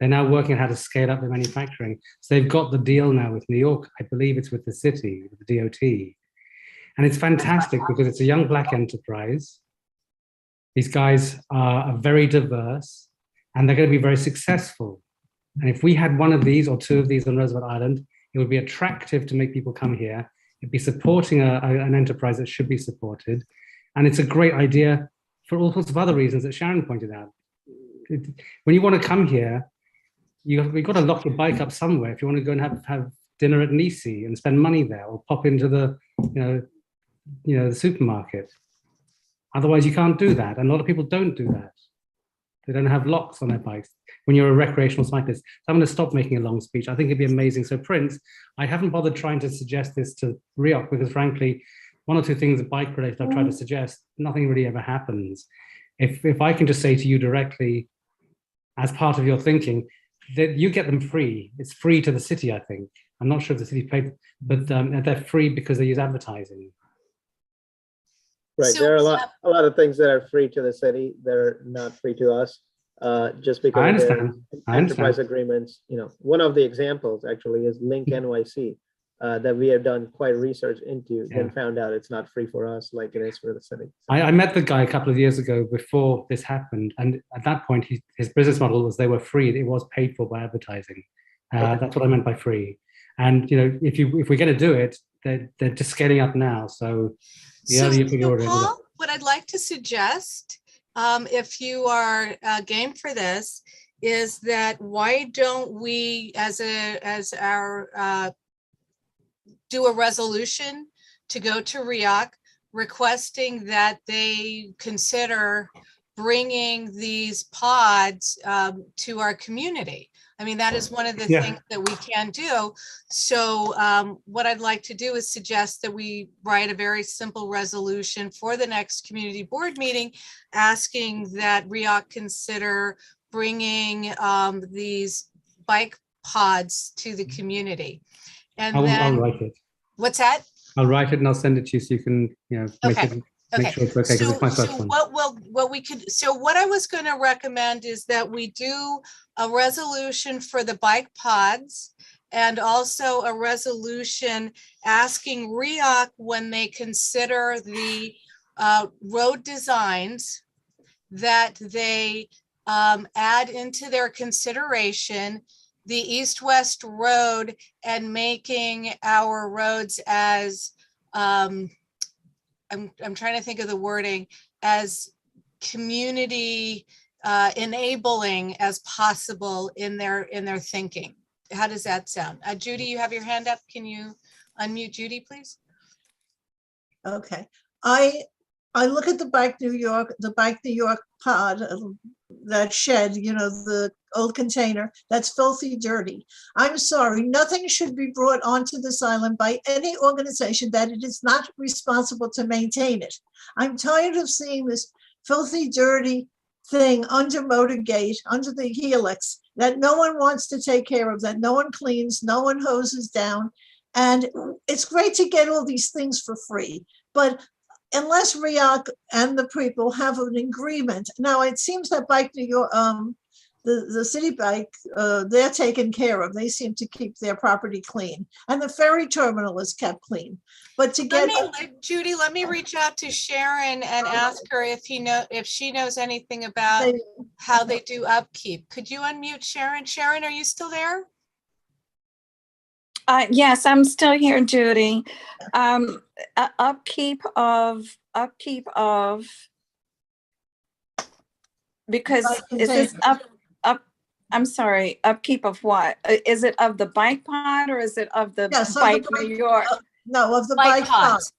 They're now working on how to scale up their manufacturing. So they've got the deal now with New York. I believe it's with the city, with the DOT. And it's fantastic because it's a young Black enterprise. These guys are very diverse, and they're going to be very successful. And if we had one of these or two of these on Roosevelt Island, it would be attractive to make people come here. It'd be supporting an enterprise that should be supported. And it's a great idea for all sorts of other reasons that Sharon pointed out. When you want to come here, you've got to lock your bike up somewhere if you want to go and have dinner at Nisi and spend money there, or pop into the the supermarket. Otherwise, you can't do that. And a lot of people don't do that. They don't have locks on their bikes when you're a recreational cyclist. So I'm going to stop making a long speech. I think it'd be amazing. So Prince, I haven't bothered trying to suggest this to Riok because frankly, one or two things bike related I've tried to suggest, nothing really ever happens. If I can just say to you directly, as part of your thinking, that you get them free. It's free to the city, I think. I'm not sure if the city paid, but they're free because they use advertising. Right, So, there are a lot of things that are free to the city. They're not free to us, just because I understand. enterprise agreements. One of the examples actually is Link NYC that we have done quite research into and found out it's not free for us like it is for the city. So. I met the guy a couple of years ago before this happened, and at that point, his business model was they were free. It was paid for by advertising. That's what I meant by free. And if we're going to do it, they're just scaling up now. So the earlier you figure it out. Paul, what I'd like to suggest, if you are game for this, is that why don't we, as our do a resolution to go to REAC requesting that they consider bringing these pods to our community. I mean, that is one of the things that we can do. So what I'd like to do is suggest that we write a very simple resolution for the next community board meeting, asking that REAC consider bringing these bike pods to the community. And I'll write it. What's that? I'll write it and I'll send it to you so you can, make sure it's okay because it's my first one. What I was going to recommend is that we do a resolution for the bike pods and also a resolution asking REAC when they consider the road designs that they add into their consideration the east-west road and making our roads as I'm trying to think of the wording, as community enabling as possible in their thinking. How does that sound? Judy, you have your hand up. Can you unmute Judy, please? Okay. I look at the Bike New York pod, that shed, the old container, that's filthy dirty. I'm sorry, nothing should be brought onto this island by any organization that it is not responsible to maintain it. I'm tired of seeing this filthy dirty thing under Motorgate, under the helix, that no one wants to take care of, that no one cleans, no one hoses down. And it's great to get all these things for free, but unless RIAC and the people have an agreement. Now, it seems that Bike New York, the city bike, they're taken care of. They seem to keep their property clean, and the ferry terminal is kept clean. But to get Judy, let me reach out to Sharon and ask her if she knows anything about how they do upkeep. Could you unmute Sharon? Sharon, are you still there? Yes, I'm still here, Judy. Upkeep of, because is this up, I'm sorry, upkeep of what? Is it of the bike pod or is it of the Bike New York? No, of the bike pods.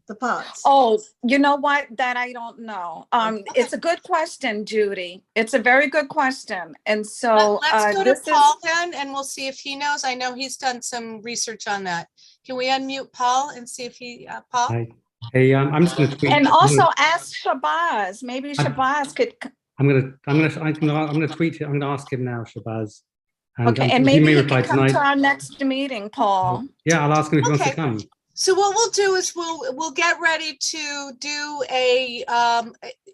The pods. Oh, you know what? That I don't know. It's a good question, Judy. It's a very good question. And so let's go to Paul then, and we'll see if he knows. I know he's done some research on that. Can we unmute Paul and see if he, Paul? Hi. Hey, I'm just going to tweet. And also ask Shabazz. Maybe Shabazz could. I'm going to tweet it. I'm going to ask him now, Shabazz. Okay, and maybe he can come to our next meeting, Paul. Yeah, I'll ask him if he wants to come. So what we'll do is we'll get ready to do a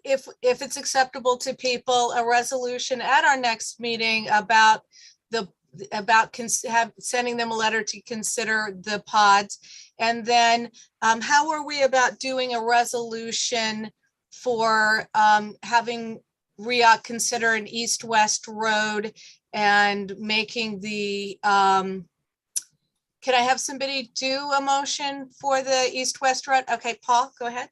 if it's acceptable to people, a resolution at our next meeting about sending them a letter to consider the pods. And then how are we about doing a resolution for having RIAC consider an east-west road and making the can I have somebody do a motion for the east-west road? Okay, Paul, go ahead.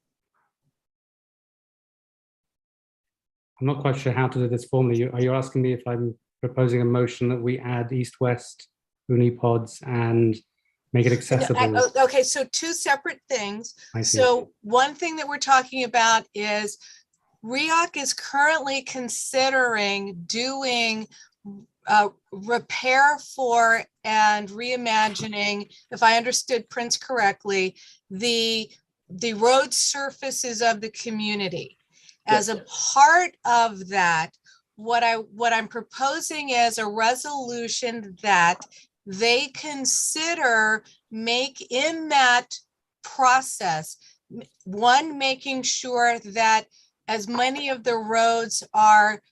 I'm not quite sure how to do this formally. Are you asking me if I'm proposing a motion that we add east-west Unipods and make it accessible? Okay, so two separate things. So one thing that we're talking about is RIAC is currently considering doing repair for and reimagining, if I understood Prince correctly, the road surfaces of the community. As a part of that, what I'm proposing is a resolution that they consider in that process, one, making sure that as many of the roads are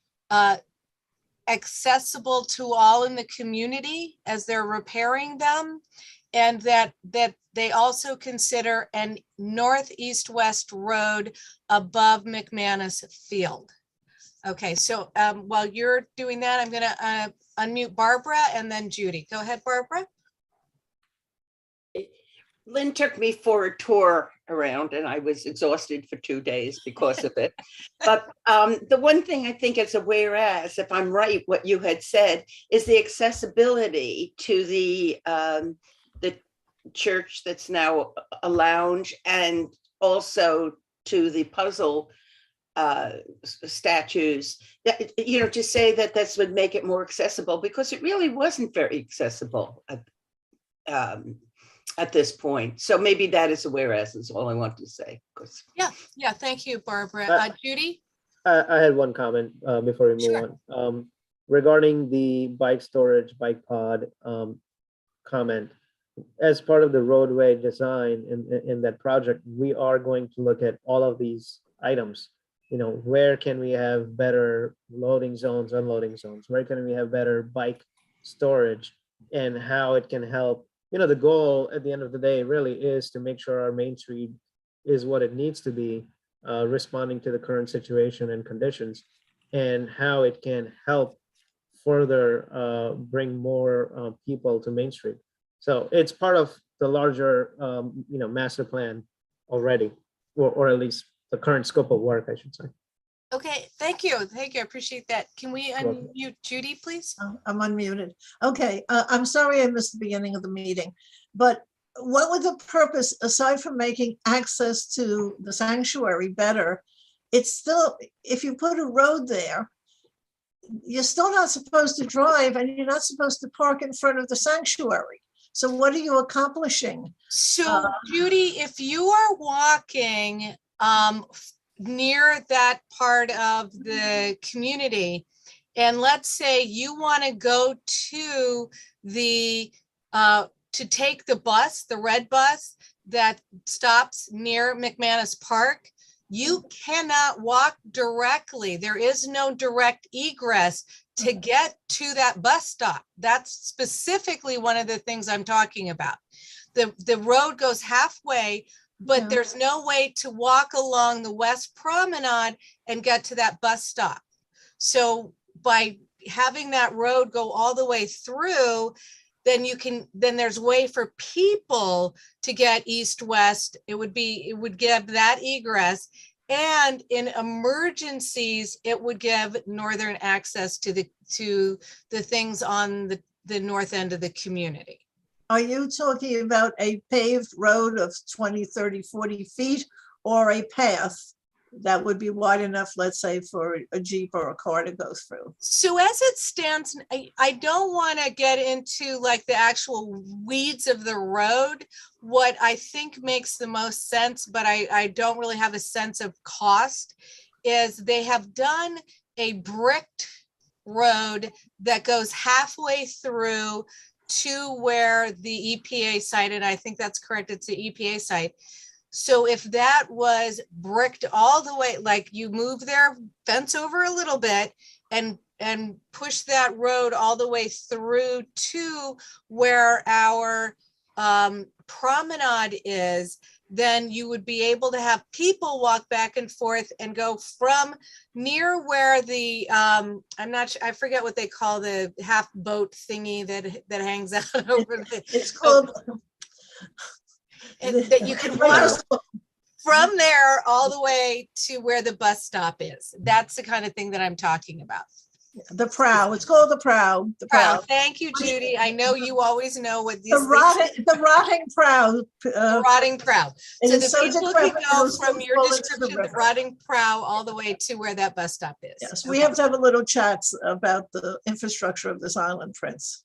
accessible to all in the community as they're repairing them, and that they also consider an northeast-west road above McManus Field. Okay, so while you're doing that, I'm going to unmute Barbara and then Judy. Go ahead, Barbara. Lynn took me for a tour around and I was exhausted for 2 days because of it. But the one thing I think is a whereas, if I'm right, what you had said is the accessibility to the church that's now a lounge, and also to the puzzle statues, that, you know, to say that this would make it more accessible, because it really wasn't very accessible at this point. So maybe that is a whereas is all I want to say. Yeah, thank you, Barbara. Judy? I had one comment before we move on. Regarding the bike storage, bike pod comment. As part of the roadway design in that project, we are going to look at all of these items. You know, where can we have better loading zones, unloading zones? Where can we have better bike storage, and how it can help? You know, the goal at the end of the day really is to make sure our Main Street is what it needs to be, responding to the current situation and conditions, and how it can help further bring more people to Main Street. So it's part of the larger, you know, master plan already, or at least the current scope of work, I should say. Okay, thank you. I appreciate that. Can we unmute Judy, please? I'm unmuted. Okay, I'm sorry I missed the beginning of the meeting, but what was the purpose, aside from making access to the sanctuary better? It's still, if you put a road there, you're still not supposed to drive, and you're not supposed to park in front of the sanctuary. So what are you accomplishing? So Judy, if you are walking near that part of the community, and let's say you want to go to the to take the bus, the red bus that stops near McManus Park, you cannot walk directly. There is no direct egress to get to that bus stop. That's specifically one of the things I'm talking about. The road goes halfway, but Yeah. there's no way to walk along the West Promenade and get to that bus stop. So by having that road go all the way through, then there's way for people to get east-west. It would give that egress. And in emergencies, it would give northern access to the things on the north end of the community. Are you talking about a paved road of 20, 30, 40 feet or a path that would be wide enough, let's say, for a Jeep or a car to go through? So as it stands, I don't want to get into like the actual weeds of the road. What I think makes the most sense, but I don't really have a sense of cost, is they have done a bricked road that goes halfway through to where the EPA site, and I think that's correct, it's the EPA site. So if that was bricked all the way, like you move their fence over a little bit and push that road all the way through to where our promenade is, then you would be able to have people walk back and forth and go from near where the I'm not sure, I forget what they call the half boat thingy that hangs out over the, It's called. that you can walk from there all the way to where the bus stop is. That's the kind of thing that I'm talking about. The prow. It's called the prow. The prow. Thank you, Judy. I know you always know what these The rotting prow. The rotting prow. It So is the so people decrepit, can go it'll from your fall into the description, the river. rotting prow, all the way to where that bus stop is. Yes, we have to have a little chat about the infrastructure of this island, Prince.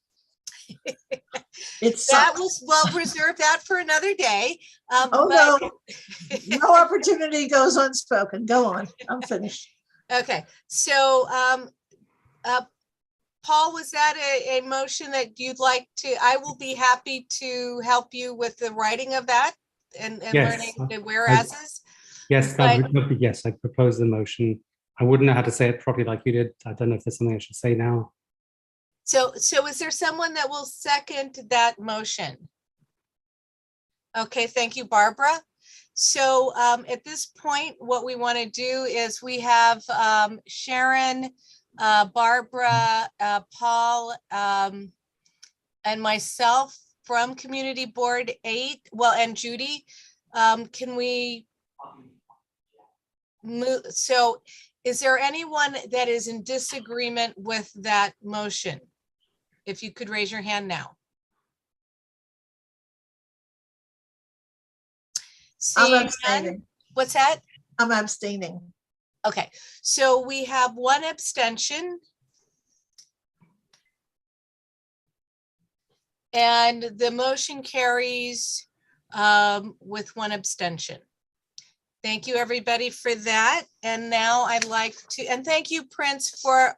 It's That was, well, reserve that for another day. no opportunity goes unspoken. Go on. I'm finished. Okay, so Paul, was that a motion that you'd like to? I will be happy to help you with the writing of that and Yes, learning the whereases. Yes, yes, I propose the motion. I wouldn't know how to say it properly like you did. I don't know if there's something I should say now. So is there someone that will second that motion? Okay, thank you, Barbara. So at this point, what we want to do is we have Sharon, Barbara, Paul, and myself from Community Board 8, well, and Judy. Can we move? So is there anyone that is in disagreement with that motion? If you could raise your hand now. I'm Seeing abstaining. none, what's that? I'm abstaining. Okay, so we have one abstention. And the motion carries with one abstention. Thank you, everybody, for that. And now I'd like to, and thank you, Prince, for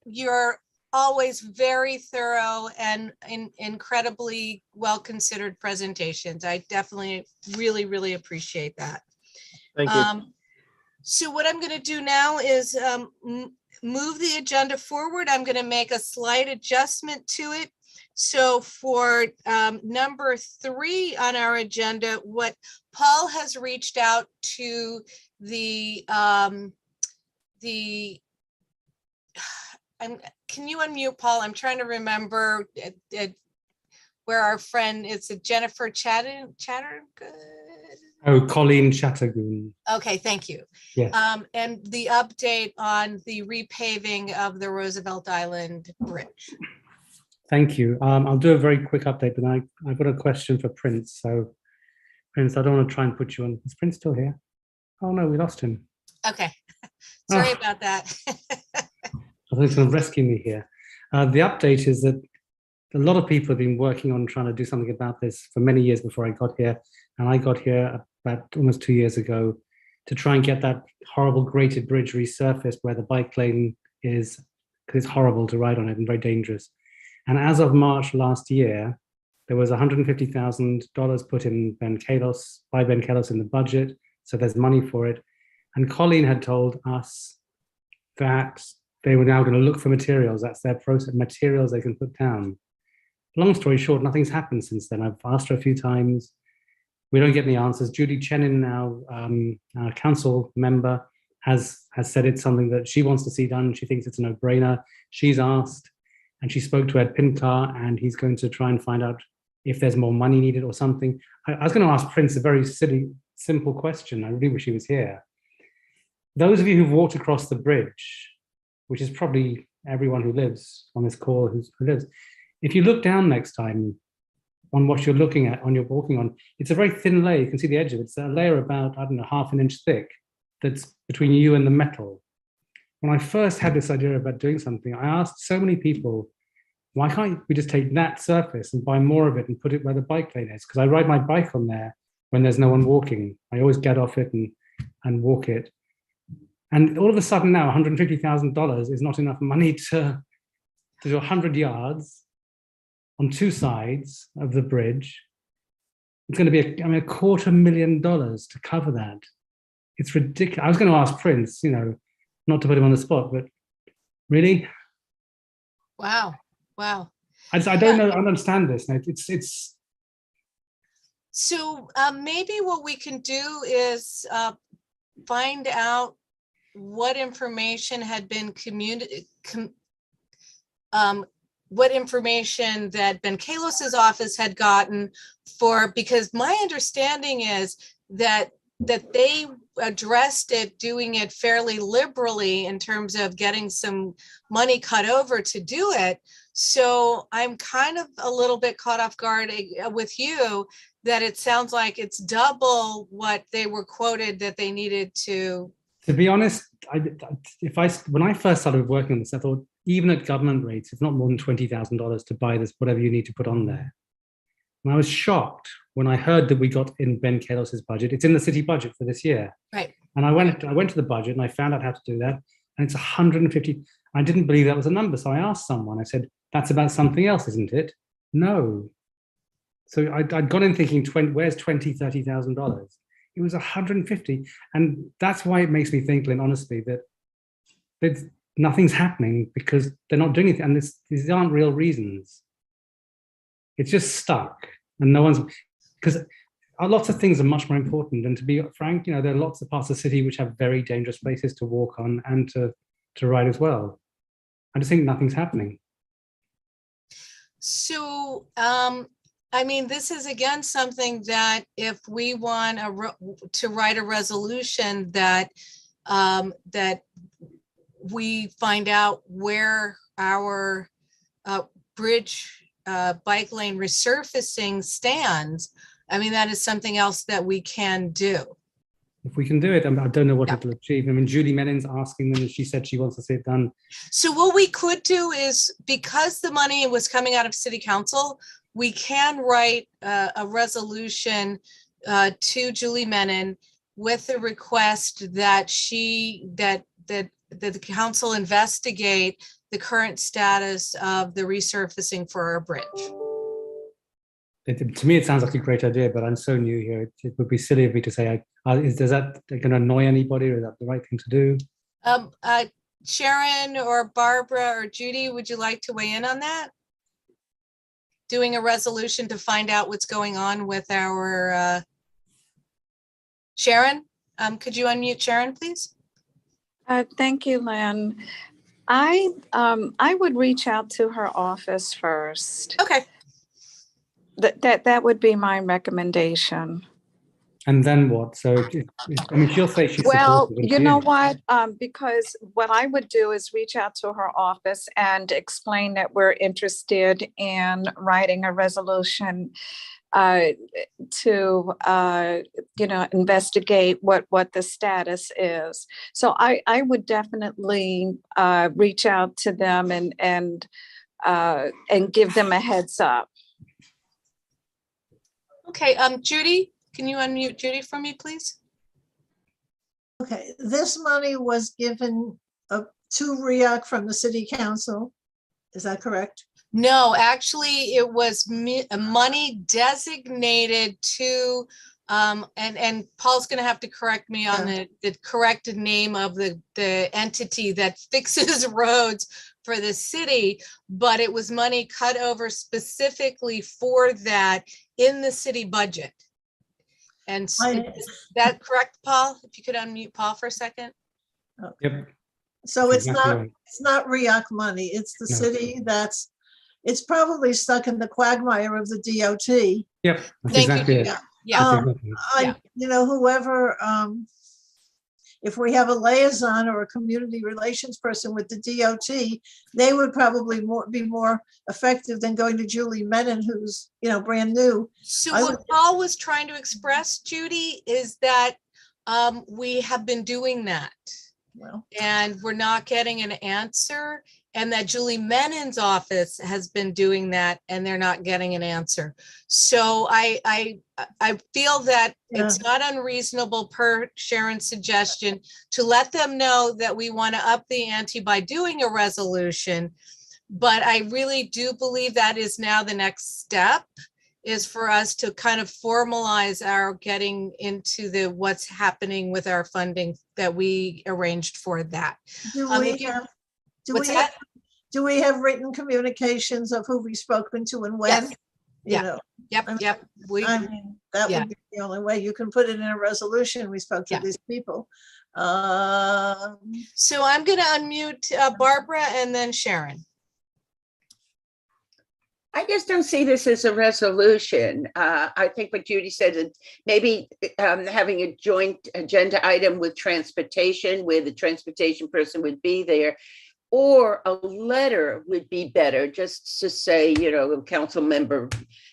your always very thorough and incredibly well-considered presentations. I definitely really appreciate that. Thank you. So what I'm going to do now is move the agenda forward. I'm going to make a slight adjustment to it. So for number 3 on our agenda, what Paul has reached out to can you unmute, Paul? I'm trying to remember where our friend, it's a Jennifer Chattergood. Oh, Colleen Chattergood. Okay, thank you. Yes. And the update on the repaving of the Roosevelt Island Bridge. Thank you. I'll do a very quick update, but I've got a question for Prince. So, Prince, I don't want to try and put you on. Is Prince still here? Oh no, we lost him. Okay, sorry about that. I think he's going to rescue me here. The update is that a lot of people have been working on trying to do something about this for many years before I got here. And I got here about almost 2 years ago to try and get that horrible grated bridge resurfaced where the bike lane is, because it's horrible to ride on it and very dangerous. And as of March last year, There was $150,000 put in by Ben Kalos in the budget, so there's money for it. And Colleen had told us that they were now going to look for materials. That's their process, materials they can put down. Long story short, nothing's happened since then. I've asked her a few times. We don't get any answers. Judy Chenin, now our council member, has said it's something that she wants to see done. She thinks it's a no-brainer. She's asked, and she spoke to Ed Pintar, and he's going to try and find out if there's more money needed or something. I was going to ask Prince a very silly, simple question. I really wish he was here. Those of you who've walked across the bridge, which is probably everyone who lives on this call who lives, if you look down next time on what you're looking at, on you're walking on, it's a very thin layer. You can see the edge of it. It's a layer about, I don't know, half an inch thick that's between you and the metal. When I first had this idea about doing something, I asked so many people, why can't we just take that surface and buy more of it and put it where the bike lane is? Because I ride my bike on there when there's no one walking. I always get off it and walk it. And all of a sudden now, $150,000 is not enough money to do 100 yards on two sides of the bridge. It's going to be $250,000 to cover that. It's ridiculous. I was going to ask Prince, not to put him on the spot, but really? Wow. Wow. I don't know. I don't understand this. It's. So maybe what we can do is find out what information had been what information that Ben Kalos's office had gotten because my understanding is that they addressed it, doing it fairly liberally in terms of getting some money cut over to do it. So I'm kind of a little bit caught off guard with you that it sounds like it's double what they were quoted that they needed to. To be honest, when I first started working on this, I thought even at government rates, it's not more than $20,000 to buy this, whatever you need to put on there. And I was shocked when I heard that we got in Ben Kalos's budget. It's in the city budget for this year. Right. And I went to the budget and I found out how to do that. And it's 150. I didn't believe that was a number. So I asked someone, I said, that's about something else, isn't it? No. So I'd gone in thinking, where's $20,000, $30,000? It was 150. And that's why it makes me think, Lynn, honestly, that nothing's happening because they're not doing anything. And these aren't real reasons. It's just stuck. And no one's, because lots of things are much more important. And to be frank, there are lots of parts of the city which have very dangerous places to walk on and to ride as well. I just think nothing's happening. So, this is again something that if we want to write a resolution that we find out where our bridge bike lane resurfacing stands, that is something else that we can do. If we can do it, I don't know what it'll achieve. Julie Menin's asking them, and she said she wants to see it done. So what we could do is, because the money was coming out of city council, we can write a resolution to Julie Menin with a request that the council investigate the current status of the resurfacing for our bridge. To me, it sounds like a great idea, but I'm so new here. It would be silly of me to say, is that going to annoy anybody, or is that the right thing to do? Sharon or Barbara or Judy, would you like to weigh in on that? Doing a resolution to find out what's going on with our Sharon? Could you unmute Sharon, please? Thank you, Lynn. I would reach out to her office first. Okay. That would be my recommendation. And then what? So, she'll say she's well, you know what? Because what I would do is reach out to her office and explain that we're interested in writing a resolution to investigate what the status is. So I would definitely reach out to them and give them a heads up. Okay, Judy, can you unmute Judy for me, please? Okay, this money was given to REAC from the city council. Is that correct? No, actually, it was money designated to, and Paul's gonna have to correct me on the corrected name of the entity that fixes roads for the city, but it was money cut over specifically for that in the city budget. And is that correct, Paul? If you could unmute Paul for a second. Yep. So it's Exactly not, right. it's not REAC money. It's the No. city it's probably stuck in the quagmire of the DOT. Yep. That's Thank you, exactly it. Judy. Yeah. Yeah, That's exactly it. Whoever, if we have a liaison or a community relations person with the DOT, they would probably be more effective than going to Julie Menon, who's, brand new. so I what Paul was trying to express, Judy, is that we have been doing that Well, and we're not getting an answer, and that Julie Menon's office has been doing that and they're not getting an answer. So I feel that it's not unreasonable, per Sharon's suggestion, to let them know that we want to up the ante by doing a resolution. But I really do believe that is now the next step, is for us to kind of formalize our getting into the what's happening with our funding that we arranged for that. do if you- what's that? do we have written communications of who we've spoken to and when? Yes. You Yeah. know, Yep, yep. I mean, that yeah. would be the only way. You can put it in a resolution. We spoke to Yeah. these people. So I'm going to unmute Barbara and then Sharon. I just don't see this as a resolution. I think what Judy said, that maybe having a joint agenda item with transportation, where the transportation person would be there, or a letter would be better, just to say, council member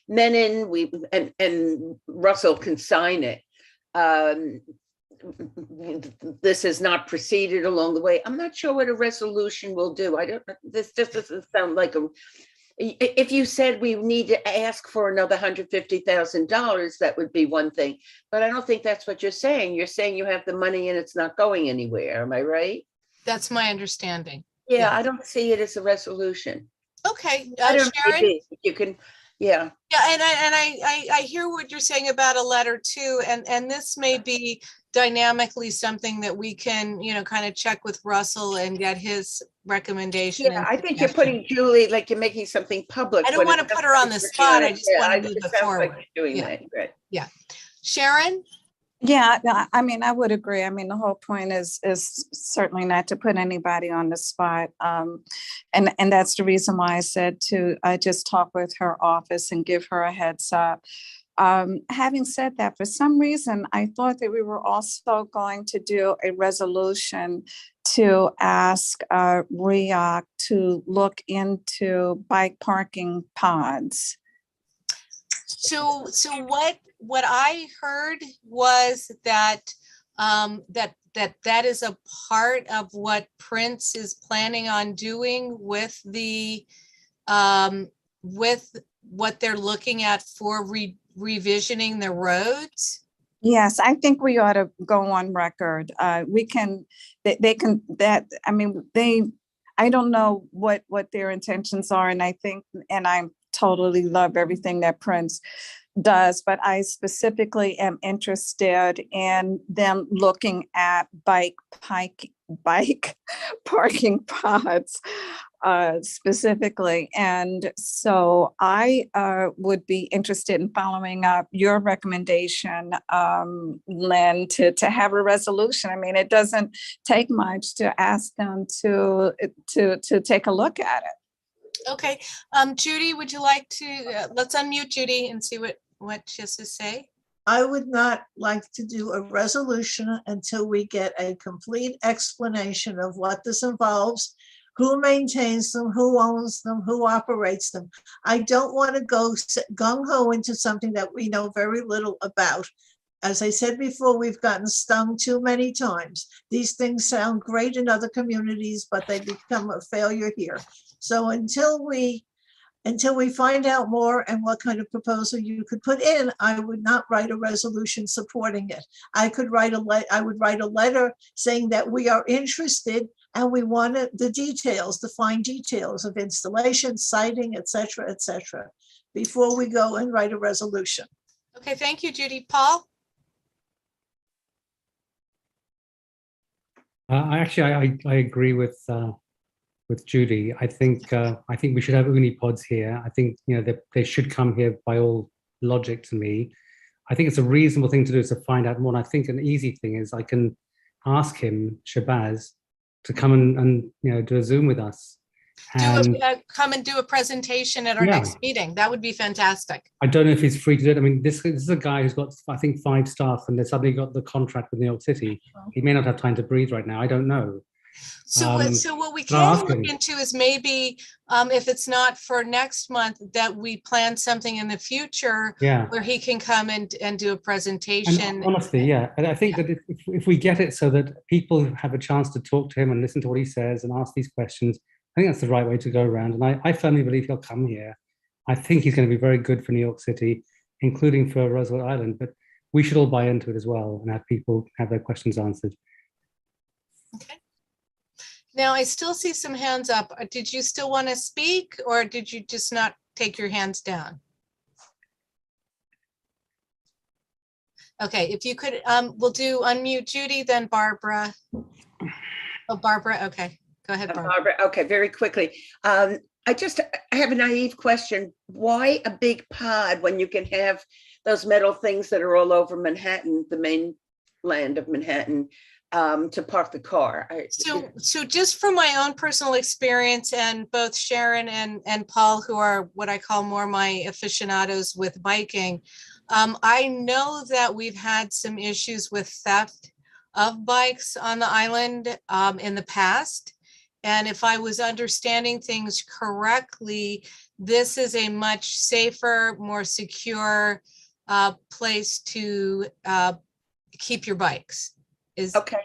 Menon, and Russell can sign it. This has not proceeded along the way. I'm not sure what a resolution will do. This just doesn't sound like if you said we need to ask for another $150,000, that would be one thing. But I don't think that's what you're saying. You're saying you have the money and it's not going anywhere. Am I right? That's my understanding. Yeah, I don't see it as a resolution. Okay, I don't Sharon? know, you can, yeah. Yeah, and I hear what you're saying about a letter too, and this may be dynamically something that we can, kind of check with Russell and get his recommendation. Yeah, I think you're putting Julie, like you're making something public. I don't want to put her on the spot. I just want to move it forward. Like you're doing that, right? Yeah. Sharon? Yeah, no, I mean, I would agree. I mean, the whole point is certainly not to put anybody on the spot. And that's the reason why I said I just talk with her office and give her a heads up. Having said that, for some reason, I thought that we were also going to do a resolution to ask REAC to look into bike parking pods. So what I heard was that that is a part of what Prince is planning on doing with with what they're looking at for revisioning the roads. Yes, I think we ought to go on record. We can, they can, that, I mean, I don't know what their intentions are. And I think, and I totally love everything that Prince does, but I specifically am interested in them looking at bike parking pods specifically. And so I would be interested in following up your recommendation, Lynn, to have a resolution. I mean, it doesn't take much to ask them to take a look at it. Okay, Judy, would you like to, let's unmute Judy and see what she has to say. I would not like to do a resolution until we get a complete explanation of what this involves, who maintains them, who owns them, who operates them. I don't want to go gung-ho into something that we know very little about. As I said before, we've gotten stung too many times. These things sound great in other communities, but they become a failure here. So until we Until we find out more and what kind of proposal you could put in, I would not write a resolution supporting it. I would write a letter saying that we are interested and we want the details, the fine details of installation, siting, et cetera, before we go and write a resolution. Okay, thank you, Judy. Paul? Actually, I agree with Judy. I think we should have Unipods here. I think they should come here by all logic to me. I think it's a reasonable thing to do is to find out more. And I think an easy thing is I can ask him, Shabazz, to come and do a Zoom with us. Come and do a presentation at our next meeting. That would be fantastic. I don't know if he's free to do it. I mean, this is a guy who's got, I think, 5 staff, and they suddenly got the contract with New York City. He may not have time to breathe right now. I don't know. So what we can look into is maybe if it's not for next month, that we plan something in the future where he can come and do a presentation. And honestly, and I think that if we get it so that people have a chance to talk to him and listen to what he says and ask these questions, I think that's the right way to go around. And I firmly believe he'll come here. I think he's going to be very good for New York City, including for Roosevelt Island, but we should all buy into it as well and have people have their questions answered. Okay. Now, I still see some hands up. Did you still want to speak, or did you just not take your hands down? Okay, if you could, we'll do unmute Judy, then Barbara. Oh, Barbara, okay. Go ahead, Barbara. Barbara, okay, very quickly. I have a naive question. Why a big pod when you can have those metal things that are all over Manhattan, the mainland of Manhattan, to park the car? So just from my own personal experience, and both Sharon and Paul, who are what I call more my aficionados with biking, I know that we've had some issues with theft of bikes on the island in the past. And if I was understanding things correctly, this is a much safer, more secure place to keep your bikes. Okay.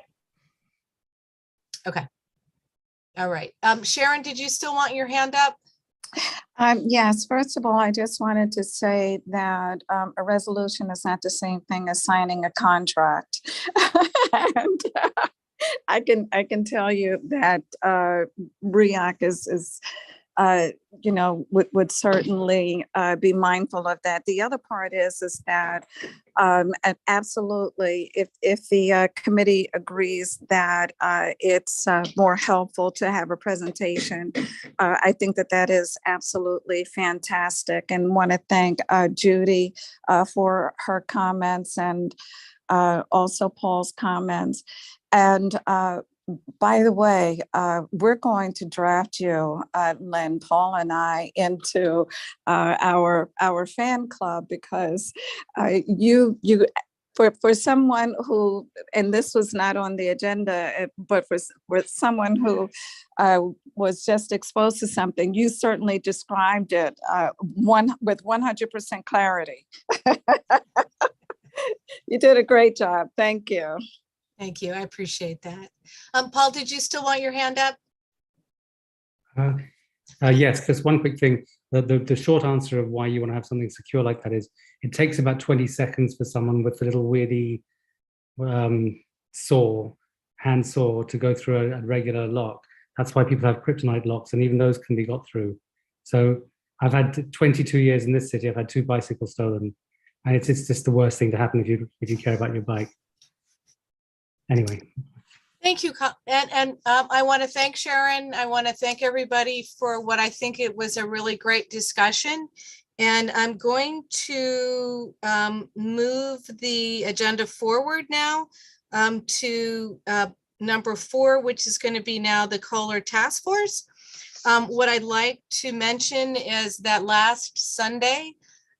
All right. Sharon, did you still want your hand up? Yes, first of all, I just wanted to say that a resolution is not the same thing as signing a contract. And I can tell you that REAC is would certainly be mindful of that. The other part is that absolutely, if the committee agrees that it's more helpful to have a presentation, I think that is absolutely fantastic, and want to thank Judy for her comments and also Paul's comments. And by the way, we're going to draft you, Lynn, Paul and I, into our fan club, because you for someone who, and this was not on the agenda, but for someone who was just exposed to something, you certainly described it with 100% clarity. You did a great job. Thank you. Thank you. I appreciate that. Paul, did you still want your hand up? Yes, just one quick thing. The short answer of why you want to have something secure like that is it takes about 20 seconds for someone with a little weirdy hand saw to go through a regular lock. That's why people have kryptonite locks, and even those can be got through. So I've had 22 years in this city. I've had 2 bicycles stolen, and it's just the worst thing to happen if you care about your bike. Anyway. Thank you. And I want to thank Sharon. I want to thank everybody for what I think it was a really great discussion. And I'm going to move the agenda forward now to number 4, which is going to be now the Kohler Task Force. What I'd like to mention is that last Sunday,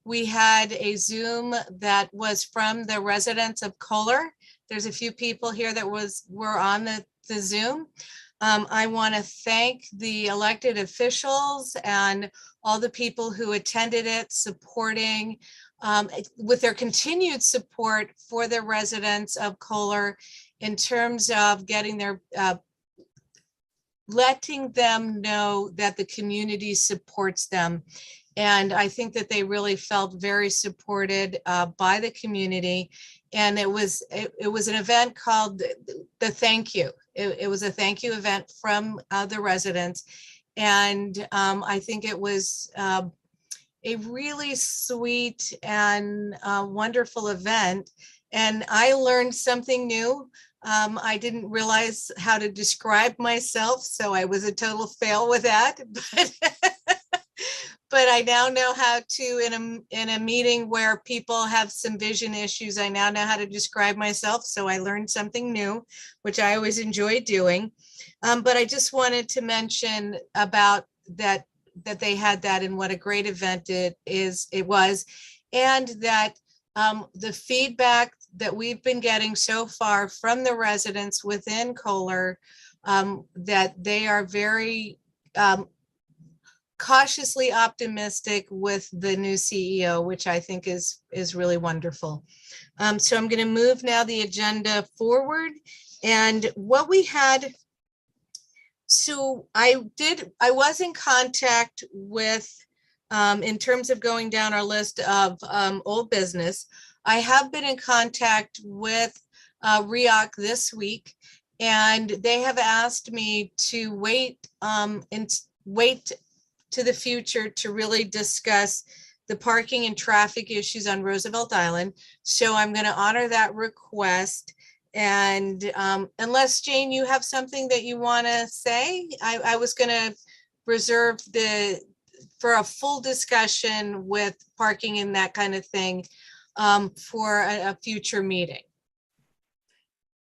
we had a Zoom that was from the residents of Kohler. There's a few people here that were on the Zoom. I want to thank the elected officials and all the people who attended it, supporting with their continued support for the residents of Kohler in terms of getting their letting them know that the community supports them. And I think that they really felt very supported by the community. And it was an event called the Thank You. It was a thank you event from the residents. And I think it was a really sweet and wonderful event. And I learned something new. I didn't realize how to describe myself, so I was a total fail with that. But I now know how to, in a meeting where people have some vision issues, I now know how to describe myself. So I learned something new, which I always enjoy doing. But I just wanted to mention about that they had that, and what a great event it was, and that the feedback that we've been getting so far from the residents within Kohler, that they are very cautiously optimistic with the new CEO, which I think is really wonderful. So I'm going to move now the agenda forward, and what we had. So I was in contact with, in terms of going down our list of old business, I have been in contact with REOC this week, and they have asked me to wait to the future to really discuss the parking and traffic issues on Roosevelt Island. So I'm going to honor that request. And unless, Jane, you have something that you want to say, I was going to reserve for a full discussion with parking and that kind of thing for a future meeting.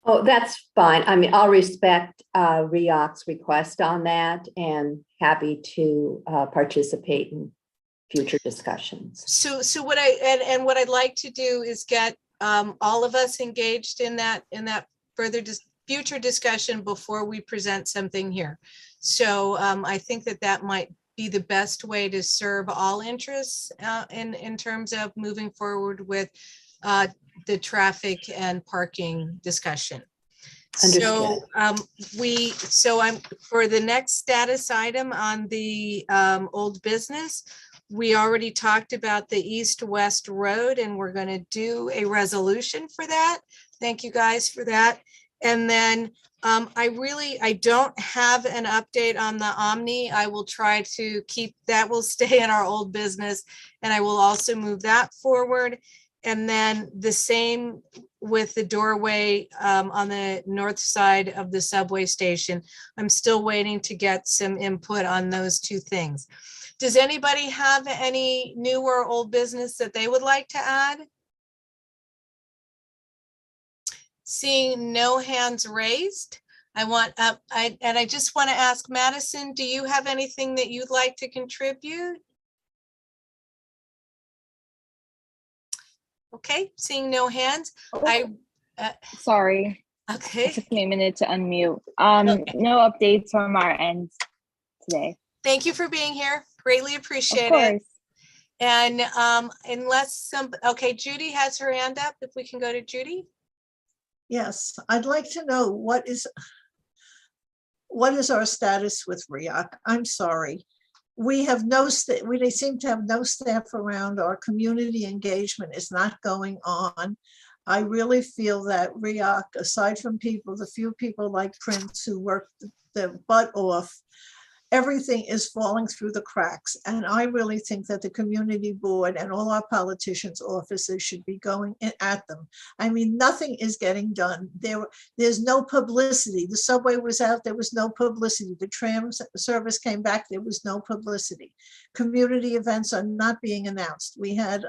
Oh, that's fine. I mean, I'll respect REOC's request on that, and happy to participate in future discussions. So what I'd like to do is get all of us engaged in that further future discussion before we present something here. So I think that might be the best way to serve all interests in terms of moving forward with the traffic and parking discussion. Understood. So I'm for the next status item on the old business. We already talked about the east-west road, and we're going to do a resolution for that. Thank you guys for that. And then I don't have an update on the Omni. I will try to keep that, will stay in our old business, and I will also move that forward. And then the same with the doorway on the north side of the subway station. I'm still waiting to get some input on those two things. Does anybody have any new or old business that they would like to add? Seeing no hands raised, I just want to ask Madison, do you have anything that you'd like to contribute? Okay, seeing no hands. Sorry. Okay. It took me a minute to unmute. Okay. No updates from our end today. Thank you for being here. Greatly appreciate Of course. it. And unless okay, Judy has her hand up. If we can go to Judy. Yes, I'd like to know what is our status with REOC? I'm sorry. We have they seem to have no staff around. Our community engagement is not going on. I really feel that REOC, aside from the few people like Prince who work their butt off, everything is falling through the cracks. And I really think that the community board and all our politicians' offices should be going at them. I mean, nothing is getting done. There's no publicity. The subway was out, there was no publicity. The tram service came back, there was no publicity. Community events are not being announced. We had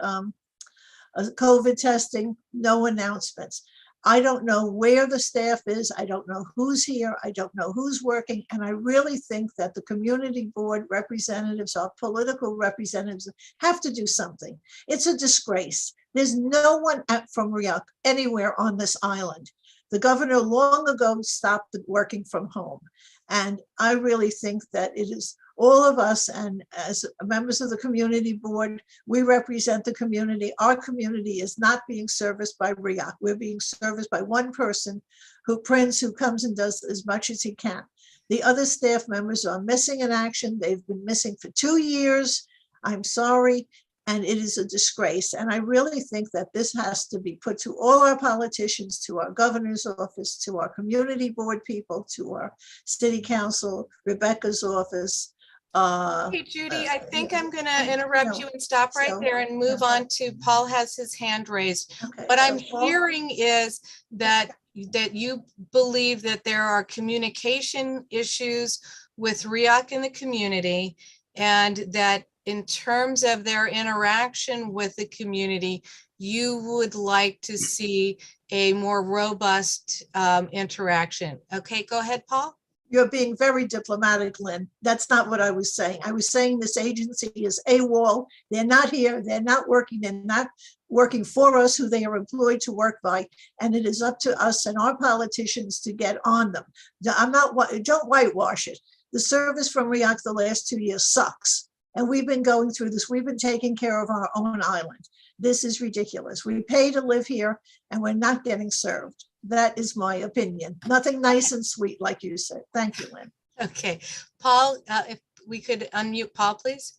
COVID testing, no announcements. I don't know where the staff is. I don't know who's here. I don't know who's working. And I really think that the community board representatives, our political representatives, have to do something. It's a disgrace. There's no one from REOC anywhere on this island. The governor long ago stopped the working from home. And I really think that it is all of us, and as members of the community board, we represent the community. Our community is not being serviced by REAC. We're being serviced by one person who prints, who comes and does as much as he can. The other staff members are missing in action. They've been missing for 2 years. I'm sorry. And it is a disgrace. And I really think that this has to be put to all our politicians, to our governor's office, to our community board people, to our city council, Rebecca's office. Hey, Judy, I think I'm going to interrupt you and stop right there and move on to Paul has his hand raised. Okay, What so I'm Paul- hearing is that you believe that there are communication issues with REAC in the community, and that in terms of their interaction with the community, you would like to see a more robust interaction. Okay, go ahead, Paul. You're being very diplomatic, Lynn. That's not what I was saying. I was saying this agency is AWOL. They're not here. They're not working. They're not working for us, who they are employed to work by. And it is up to us and our politicians to get on them. Don't whitewash it. The service from REAC the last 2 years sucks. And we've been going through this. We've been taking care of our own island. This is ridiculous. We pay to live here and we're not getting served. That is my opinion. Nothing nice and sweet, like you said. Thank you, Lynn. Okay, Paul, if we could unmute Paul, please.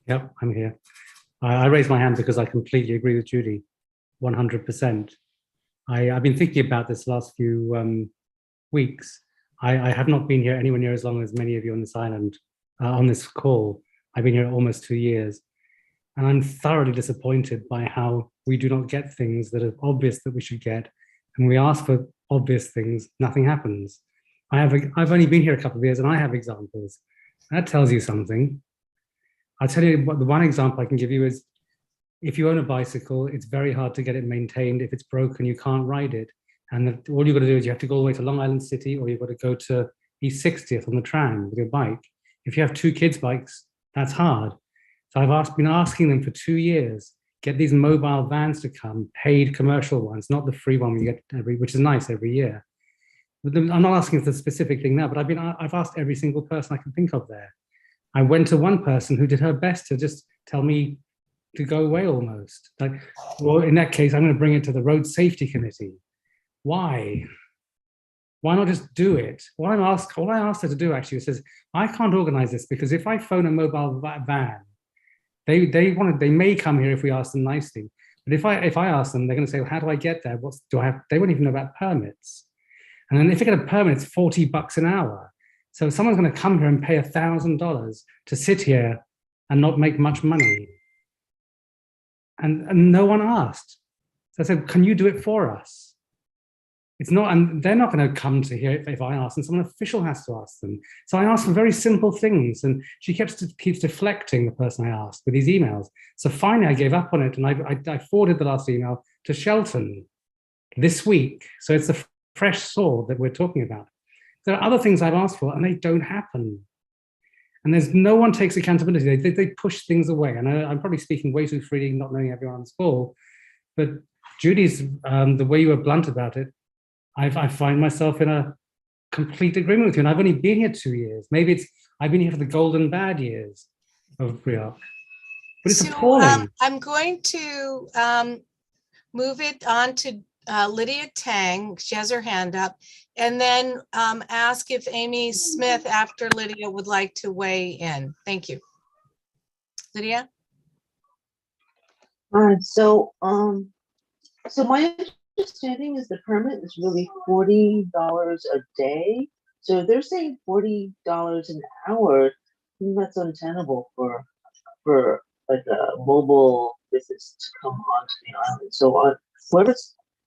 Yep, I'm here. I raised my hand because I completely agree with Judy, 100%. I've been thinking about this last few weeks. I have not been here anywhere near as long as many of you on this island, on this call. I've been here almost 2 years. And I'm thoroughly disappointed by how we do not get things that are obvious that we should get. And we ask for obvious things, nothing happens. I've only been here a couple of years and I have examples. That tells you something. I'll tell you what, the one example I can give you is, if you own a bicycle, it's very hard to get it maintained. If it's broken, you can't ride it. And all you've got to do is you have to go all the way to Long Island City, or you've got to go to East 60th on the tram with your bike. If you have 2 kids' bikes, that's hard. So I've been asking them for 2 years, get these mobile vans to come, paid commercial ones, not the free one we get which is nice every year. But I'm not asking for the specific thing now, but I've asked every single person I can think of there. I went to one person who did her best to just tell me to go away almost. Like, well, in that case, I'm going to bring it to the Road Safety Committee. Why? Why not just do it? What I asked her to do actually says, I can't organize this because if I phone a mobile van, they may come here if we ask them nicely. But if I ask them, they're going to say, well, how do I get there? They won't even know about permits. And then if you get a permit, it's $40 an hour. So someone's going to come here and pay $1,000 to sit here and not make much money. And no one asked. So I said, can you do it for us? It's not, and they're not going to come to here if I ask them. Someone official has to ask them. So I asked for very simple things, and she keeps deflecting, the person I asked, with these emails. So finally, I gave up on it, and I forwarded the last email to Shelton this week. So it's a fresh sword that we're talking about. There are other things I've asked for, and they don't happen. And there's no one takes accountability. They push things away. And I'm probably speaking way too freely, not knowing everyone on this call. But Judy's, the way you were blunt about it, I find myself in a complete agreement with you. And I've only been here 2 years. Maybe I've been here for the golden bad years of REAC. But it's appalling. I'm going to move it on to Lydia Tang. She has her hand up. And then ask if Amy Smith after Lydia would like to weigh in. Thank you. Lydia? So my understanding is the permit is really $40 a day. So they're saying $40 an hour. That's untenable for like a mobile business to come onto the island. So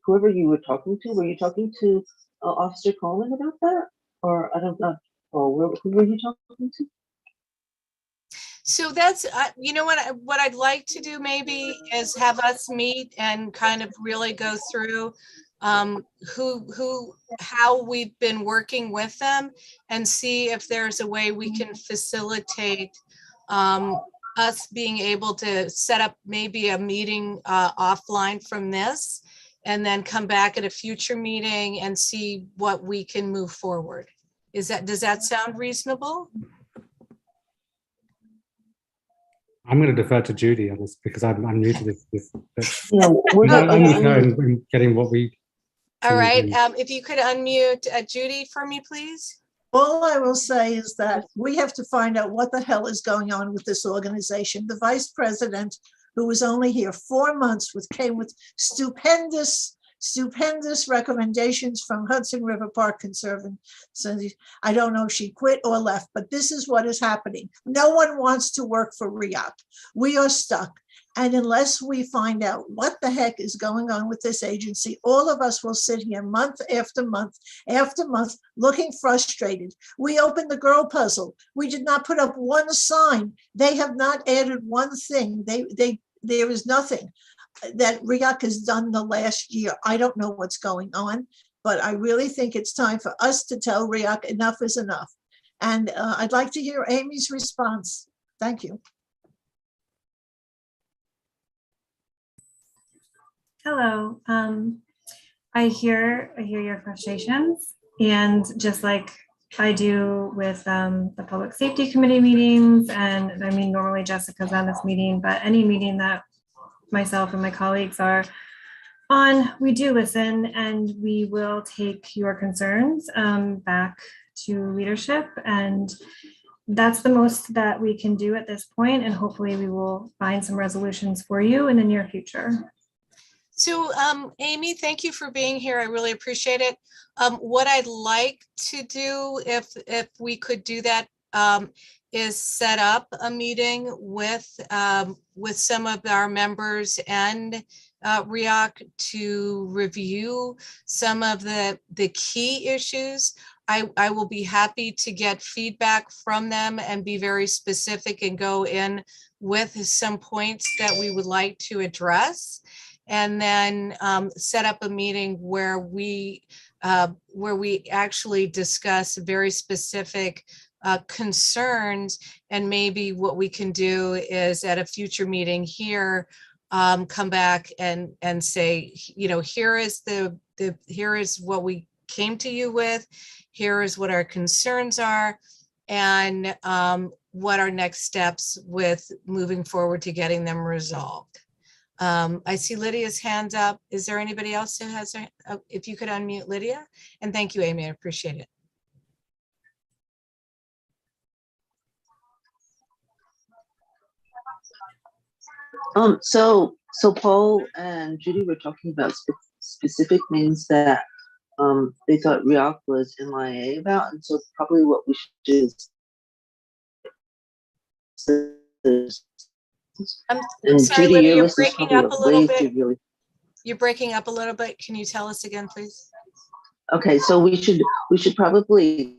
whoever you were talking to, were you talking to Officer Coleman about that? Or I don't know. Or who were you talking to? So that's, you know what I'd like to do maybe is have us meet and kind of really go through how we've been working with them and see if there's a way we can facilitate us being able to set up maybe a meeting offline from this and then come back at a future meeting and see what we can move forward. Does that sound reasonable? I'm going to defer to Judy on this because I'm new to this. Yeah, we're not. I'm with her in getting what we. All right, if you could unmute Judy for me, please. All I will say is that we have to find out what the hell is going on with this organization. The vice president, who was only here 4 months, came with stupendous recommendations from Hudson River Park Conservancy. I don't know if she quit or left, but this is what is happening. No one wants to work for REOP. We are stuck. And unless we find out what the heck is going on with this agency, all of us will sit here month after month after month looking frustrated. We opened the girl puzzle. We did not put up one sign. They have not added one thing. There is nothing that REOP has done the last year. I don't know what's going on, but I really think it's time for us to tell REOP enough is enough. And I'd like to hear Amy's response. Thank you. Hello. I hear your frustrations, and just like I do with the public safety committee meetings, and I mean, normally Jessica's on this meeting, but any meeting that myself and my colleagues are on, we do listen, and we will take your concerns back to leadership, and that's the most that we can do at this point, and hopefully we will find some resolutions for you in the near future. So Amy, thank you for being here. I really appreciate it. What I'd like to do, if we could do that, is set up a meeting with some of our members and REOC to review some of the key issues. I will be happy to get feedback from them and be very specific and go in with some points that we would like to address, and then set up a meeting where we actually discuss very specific concerns, and maybe what we can do is at a future meeting here, come back and say, you know, here is here is what we came to you with, here is what our concerns are, and what our next steps with moving forward to getting them resolved. I see Lydia's hands up. Is there anybody else who has if you could unmute Lydia? And thank you, Amy, I appreciate it. So Paul and Judy were talking about specific meetings that they thought REOC was MIA about, and so probably what we should do is I'm and sorry, Judy, Lydia, your you're list is breaking probably up a little way bit. too really. You're breaking up a little bit. Can you tell us again, please? Okay, so we should probably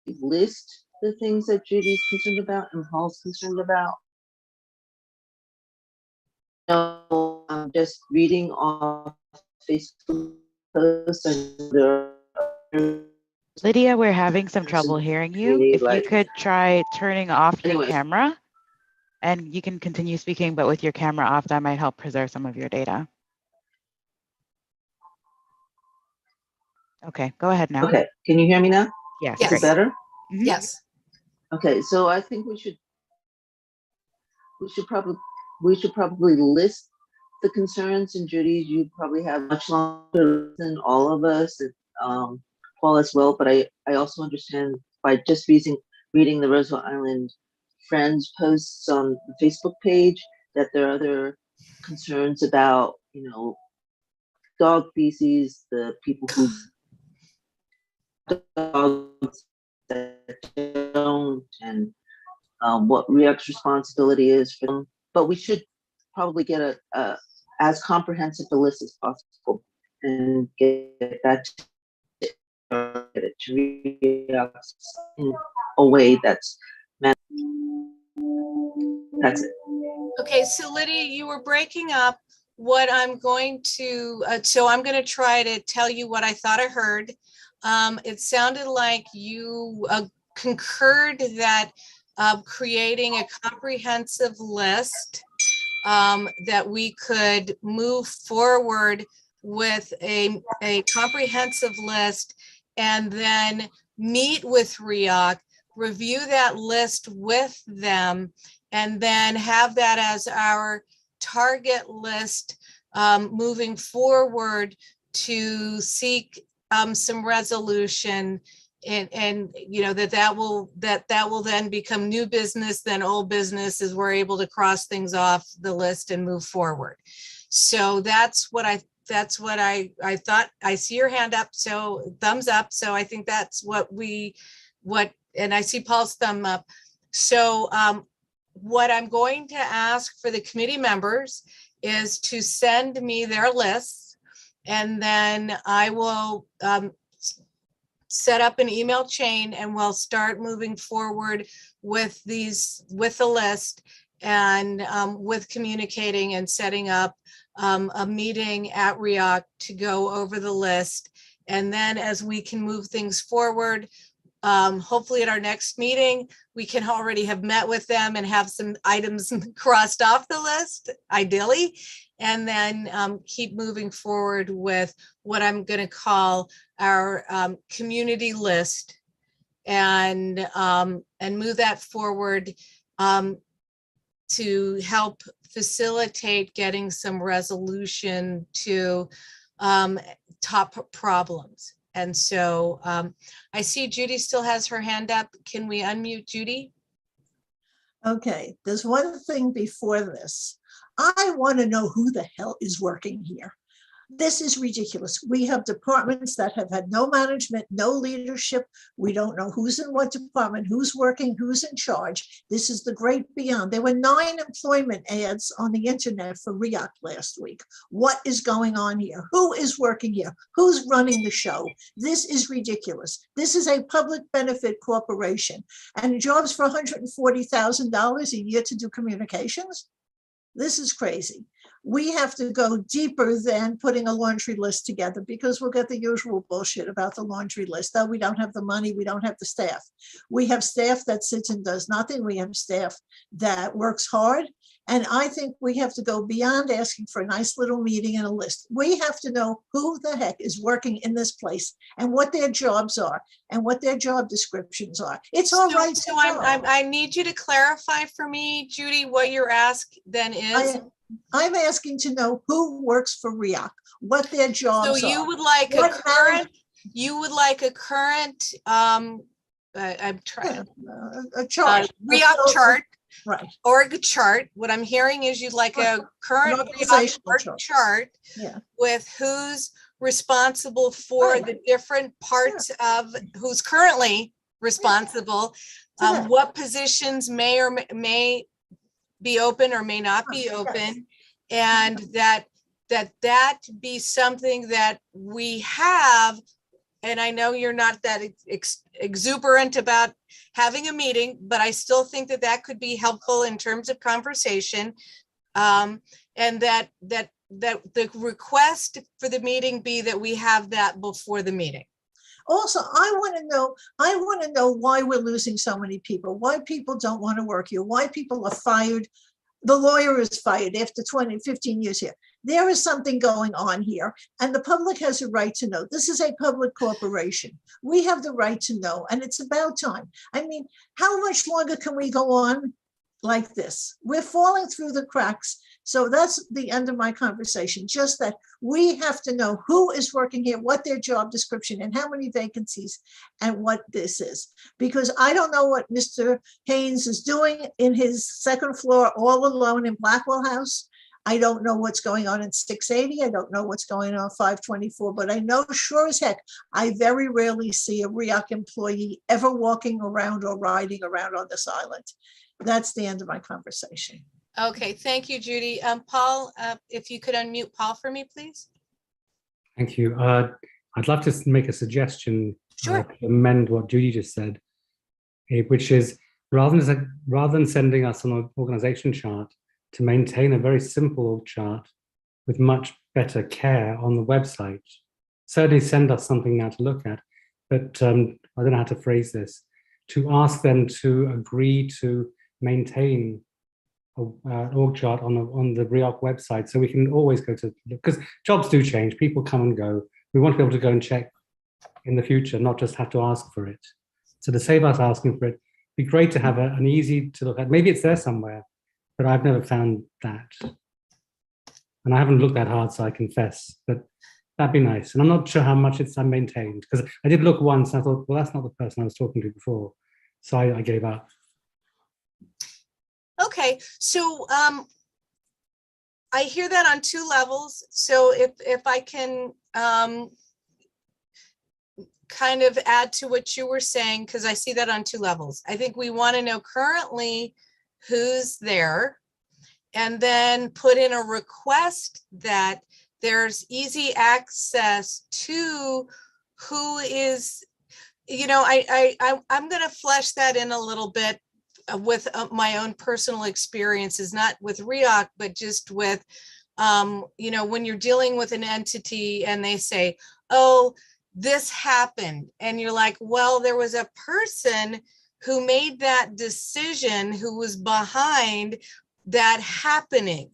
list the things that Judy's concerned about and Paul's concerned about. No, I'm just reading off Facebook posts, and there are Lydia, we're having some trouble hearing you. really, If you like, could try turning off your anyway. camera, and you can continue speaking, but with your camera off, that might help preserve some of your data. Okay, go ahead now. Okay, can you hear me now? Yes, Yes. great. Better? Mhm. Yes. Okay, so I think we should probably list the concerns, and Judy, you probably have much longer than all of us, and Paul as well. But I also understand by just reading the Roosevelt Island Friends posts on the Facebook page that there are other concerns about, you know, dog feces, the people who dogs that don't, and what REOC's responsibility is for them. But we should probably get a as comprehensive a list as possible and get that to REOC in a way that's meant. That's it. Okay, so Lydia, you were breaking up. What I'm going to, so I'm going to try to tell you what I thought I heard. It sounded like you concurred that creating a comprehensive list that we could move forward with a comprehensive list and then meet with REOC, review that list with them, and then have that as our target list moving forward to seek some resolution, and you know, that will then become new business, then old business, as we're able to cross things off the list and move forward. So that's what I thought. I see your hand up, so thumbs up. So I think that's and I see Paul's thumb up. So what I'm going to ask for the committee members is to send me their lists, and then I will set up an email chain, and we'll start moving forward with the list, and with communicating and setting up a meeting at REOC to go over the list. And then as we can move things forward, hopefully at our next meeting, we can already have met with them and have some items crossed off the list, ideally, and then keep moving forward with what I'm going to call our community list, and move that forward to help facilitate getting some resolution to top problems. And so I see Judy still has her hand up. Can we unmute Judy? Okay, there's one thing before this. I want to know who the hell is working here. This is ridiculous. We have departments that have had no management, no leadership. We don't know who's in what department, who's working, who's in charge. This is the great beyond. There were 9 employment ads on the internet for REOC last week. What is going on here? Who is working here? Who's running the show? This is ridiculous. This is a public benefit corporation, and jobs for $140,000 a year to do communications? This is crazy. We have to go deeper than putting a laundry list together, because we'll get the usual bullshit about the laundry list. Oh, we don't have the money, we don't have the staff. We have staff that sits and does nothing. We have staff that works hard. And I think we have to go beyond asking for a nice little meeting and a list. We have to know who the heck is working in this place and what their jobs are and what their job descriptions are. It's all right. So I need you to clarify for me, Judy, what your ask then is. I'm asking to know who works for REOC, what their jobs are. So you would like a current, I'm trying, a chart, REOC chart. Right. Org chart. What I'm hearing is you'd like a current org chart with who's responsible for the different parts of who's currently responsible, what positions may or may be open or may not be open, and that be something that we have. And I know you're not that exuberant about having a meeting, but I still think that could be helpful in terms of conversation. And that the request for the meeting be that we have that before the meeting. Also, I want to know why we're losing so many people, why people don't want to work here, why people are fired. The lawyer is fired after 15 years here. There is something going on here, and the public has a right to know. This is a public corporation. We have the right to know, and it's about time. I mean, how much longer can we go on like this? We're falling through the cracks. So that's the end of my conversation, just that we have to know who is working here, what their job description, and how many vacancies, and what this is. Because I don't know what Mr. Haynes is doing in his second floor all alone in Blackwell House. I don't know what's going on in 680. I don't know what's going on 524, but I know sure as heck, I very rarely see a REOC employee ever walking around or riding around on this island. That's the end of my conversation. Okay, thank you, Judy. Paul, if you could unmute Paul for me, please. Thank you. I'd love to make a suggestion to amend what Judy just said, which is rather than sending us an organization chart, to maintain a very simple org chart with much better care on the website. Certainly send us something now to look at, but I don't know how to phrase this, to ask them to agree to maintain org chart on the REOC website, so we can always go to, because jobs do change, people come and go. We want to be able to go and check in the future, not just have to ask for it. So to save us asking for it, it'd be great to have an easy to look at. Maybe it's there somewhere, but I've never found that. And I haven't looked that hard, so I confess, but that'd be nice. And I'm not sure how much it's maintained, because I did look once and I thought, well, that's not the person I was talking to before. So I gave up. Okay, so I hear that on two levels. So if I can kind of add to what you were saying, because I see that on two levels. I think we want to know currently who's there, and then put in a request that there's easy access to who is, you know, I'm going to flesh that in a little bit with my own personal experiences, not with REOC, but just with, you know, when you're dealing with an entity and they say, oh, this happened. And you're like, well, there was a person who made that decision who was behind that happening.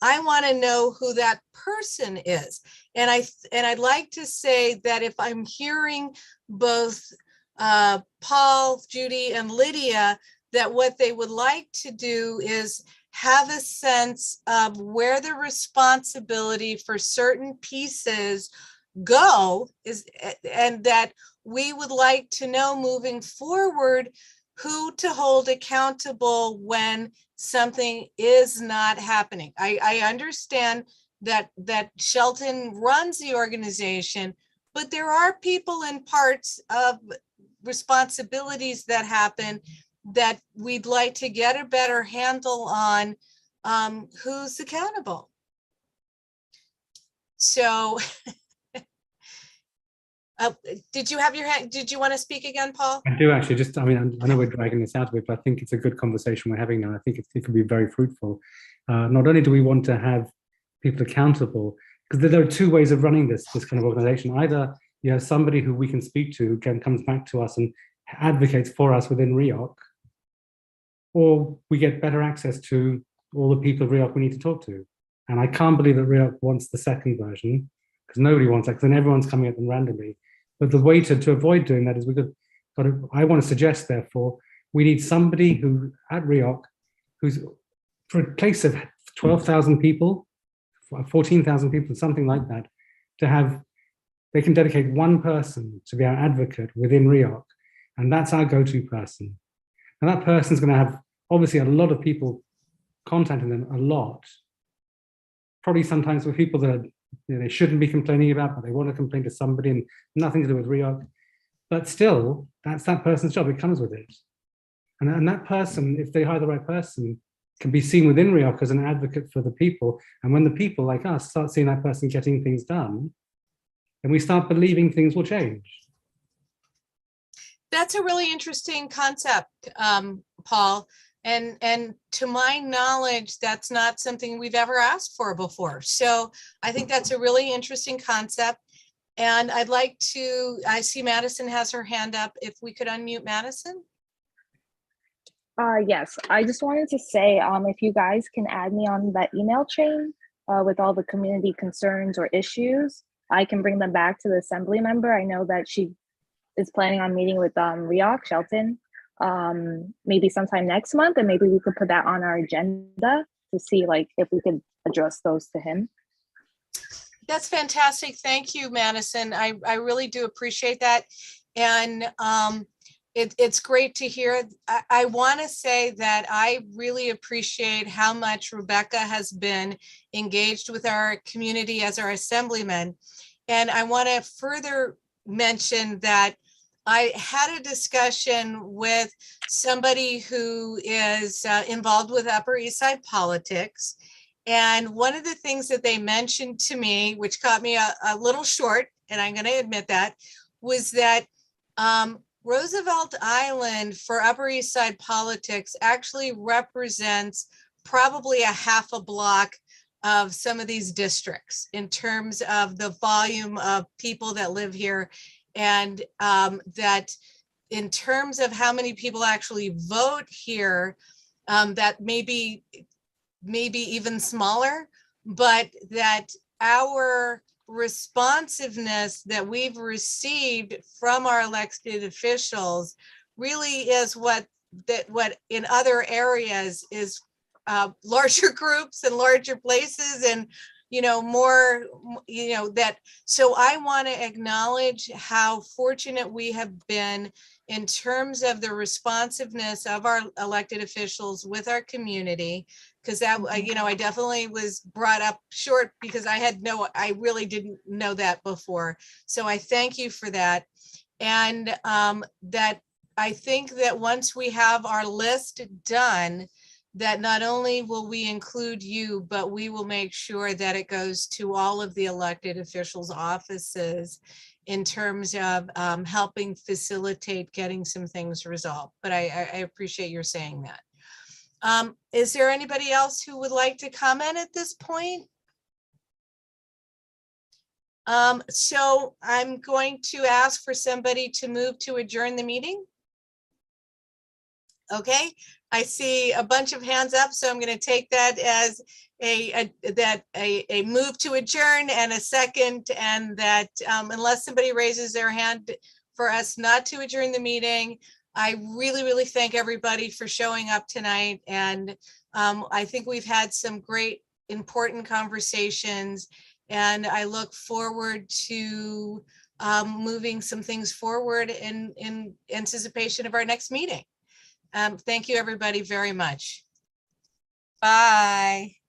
I want to know who that person is. And I'd like to say that if I'm hearing both Paul, Judy, and Lydia, that what they would like to do is have a sense of where the responsibility for certain pieces go is, and that we would like to know moving forward who to hold accountable when something is not happening. I understand that Shelton runs the organization, but there are people in parts of responsibilities that happen that we'd like to get a better handle on who's accountable. So did you have your hand? Did you want to speak again, Paul? I do actually. Just, I mean, I know we're dragging this out a bit, but I think it's a good conversation we're having now. I think it could be very fruitful. Not only do we want to have people accountable, because there are two ways of running this kind of organization. Either you have somebody who we can speak to, who comes back to us and advocates for us within REOC, or we get better access to all the people of REOC we need to talk to. And I can't believe that REOC wants the second version, because nobody wants that, because then everyone's coming at them randomly. But the way to avoid doing that is I want to suggest, therefore, we need somebody who at REOC, who's for a place of 12,000 people, 14,000 people, something like that, they can dedicate one person to be our advocate within REOC, and that's our go-to person. And that person's going to have, obviously, a lot of people contacting them a lot, probably sometimes with people that they shouldn't be complaining about, but they want to complain to somebody and nothing to do with REOC. But still, that's that person's job. It comes with it. And that person, if they hire the right person, can be seen within REOC as an advocate for the people. And when the people like us start seeing that person getting things done, then we start believing things will change. That's a really interesting concept, Paul. And to my knowledge, that's not something we've ever asked for before. So I think that's a really interesting concept. And I'd like to, I see Madison has her hand up. If we could unmute Madison. Yes, I just wanted to say, if you guys can add me on that email chain with all the community concerns or issues, I can bring them back to the assembly member. I know that she is planning on meeting with REOC, Shelton, maybe sometime next month, and maybe we could put that on our agenda to see like if we could address those to him. That's fantastic. Thank you, Madison. I really do appreciate that. And it's great to hear. I want to say that I really appreciate how much Rebecca has been engaged with our community as our assemblyman. And I want to further mention that I had a discussion with somebody who is involved with Upper East Side politics. And one of the things that they mentioned to me, which caught me a little short, and I'm going to admit that, was that Roosevelt Island for Upper East Side politics actually represents probably a half a block of some of these districts in terms of the volume of people that live here. And that in terms of how many people actually vote here, that maybe maybe even smaller, but that our responsiveness that we've received from our elected officials really is what in other areas is larger groups and larger places and more that. So I want to acknowledge how fortunate we have been in terms of the responsiveness of our elected officials with our community, because that I definitely was brought up short because I really didn't know that before. So I thank you for that. And that I think that once we have our list done, that not only will we include you, but we will make sure that it goes to all of the elected officials' offices in terms of helping facilitate getting some things resolved. But I appreciate your saying that. Is there anybody else who would like to comment at this point? So I'm going to ask for somebody to move to adjourn the meeting. Okay, I see a bunch of hands up, so I'm going to take that as a move to adjourn and a second, and that unless somebody raises their hand for us not to adjourn the meeting, I really, really thank everybody for showing up tonight. And I think we've had some great, important conversations, and I look forward to moving some things forward in anticipation of our next meeting. Thank you, everybody, very much. Bye.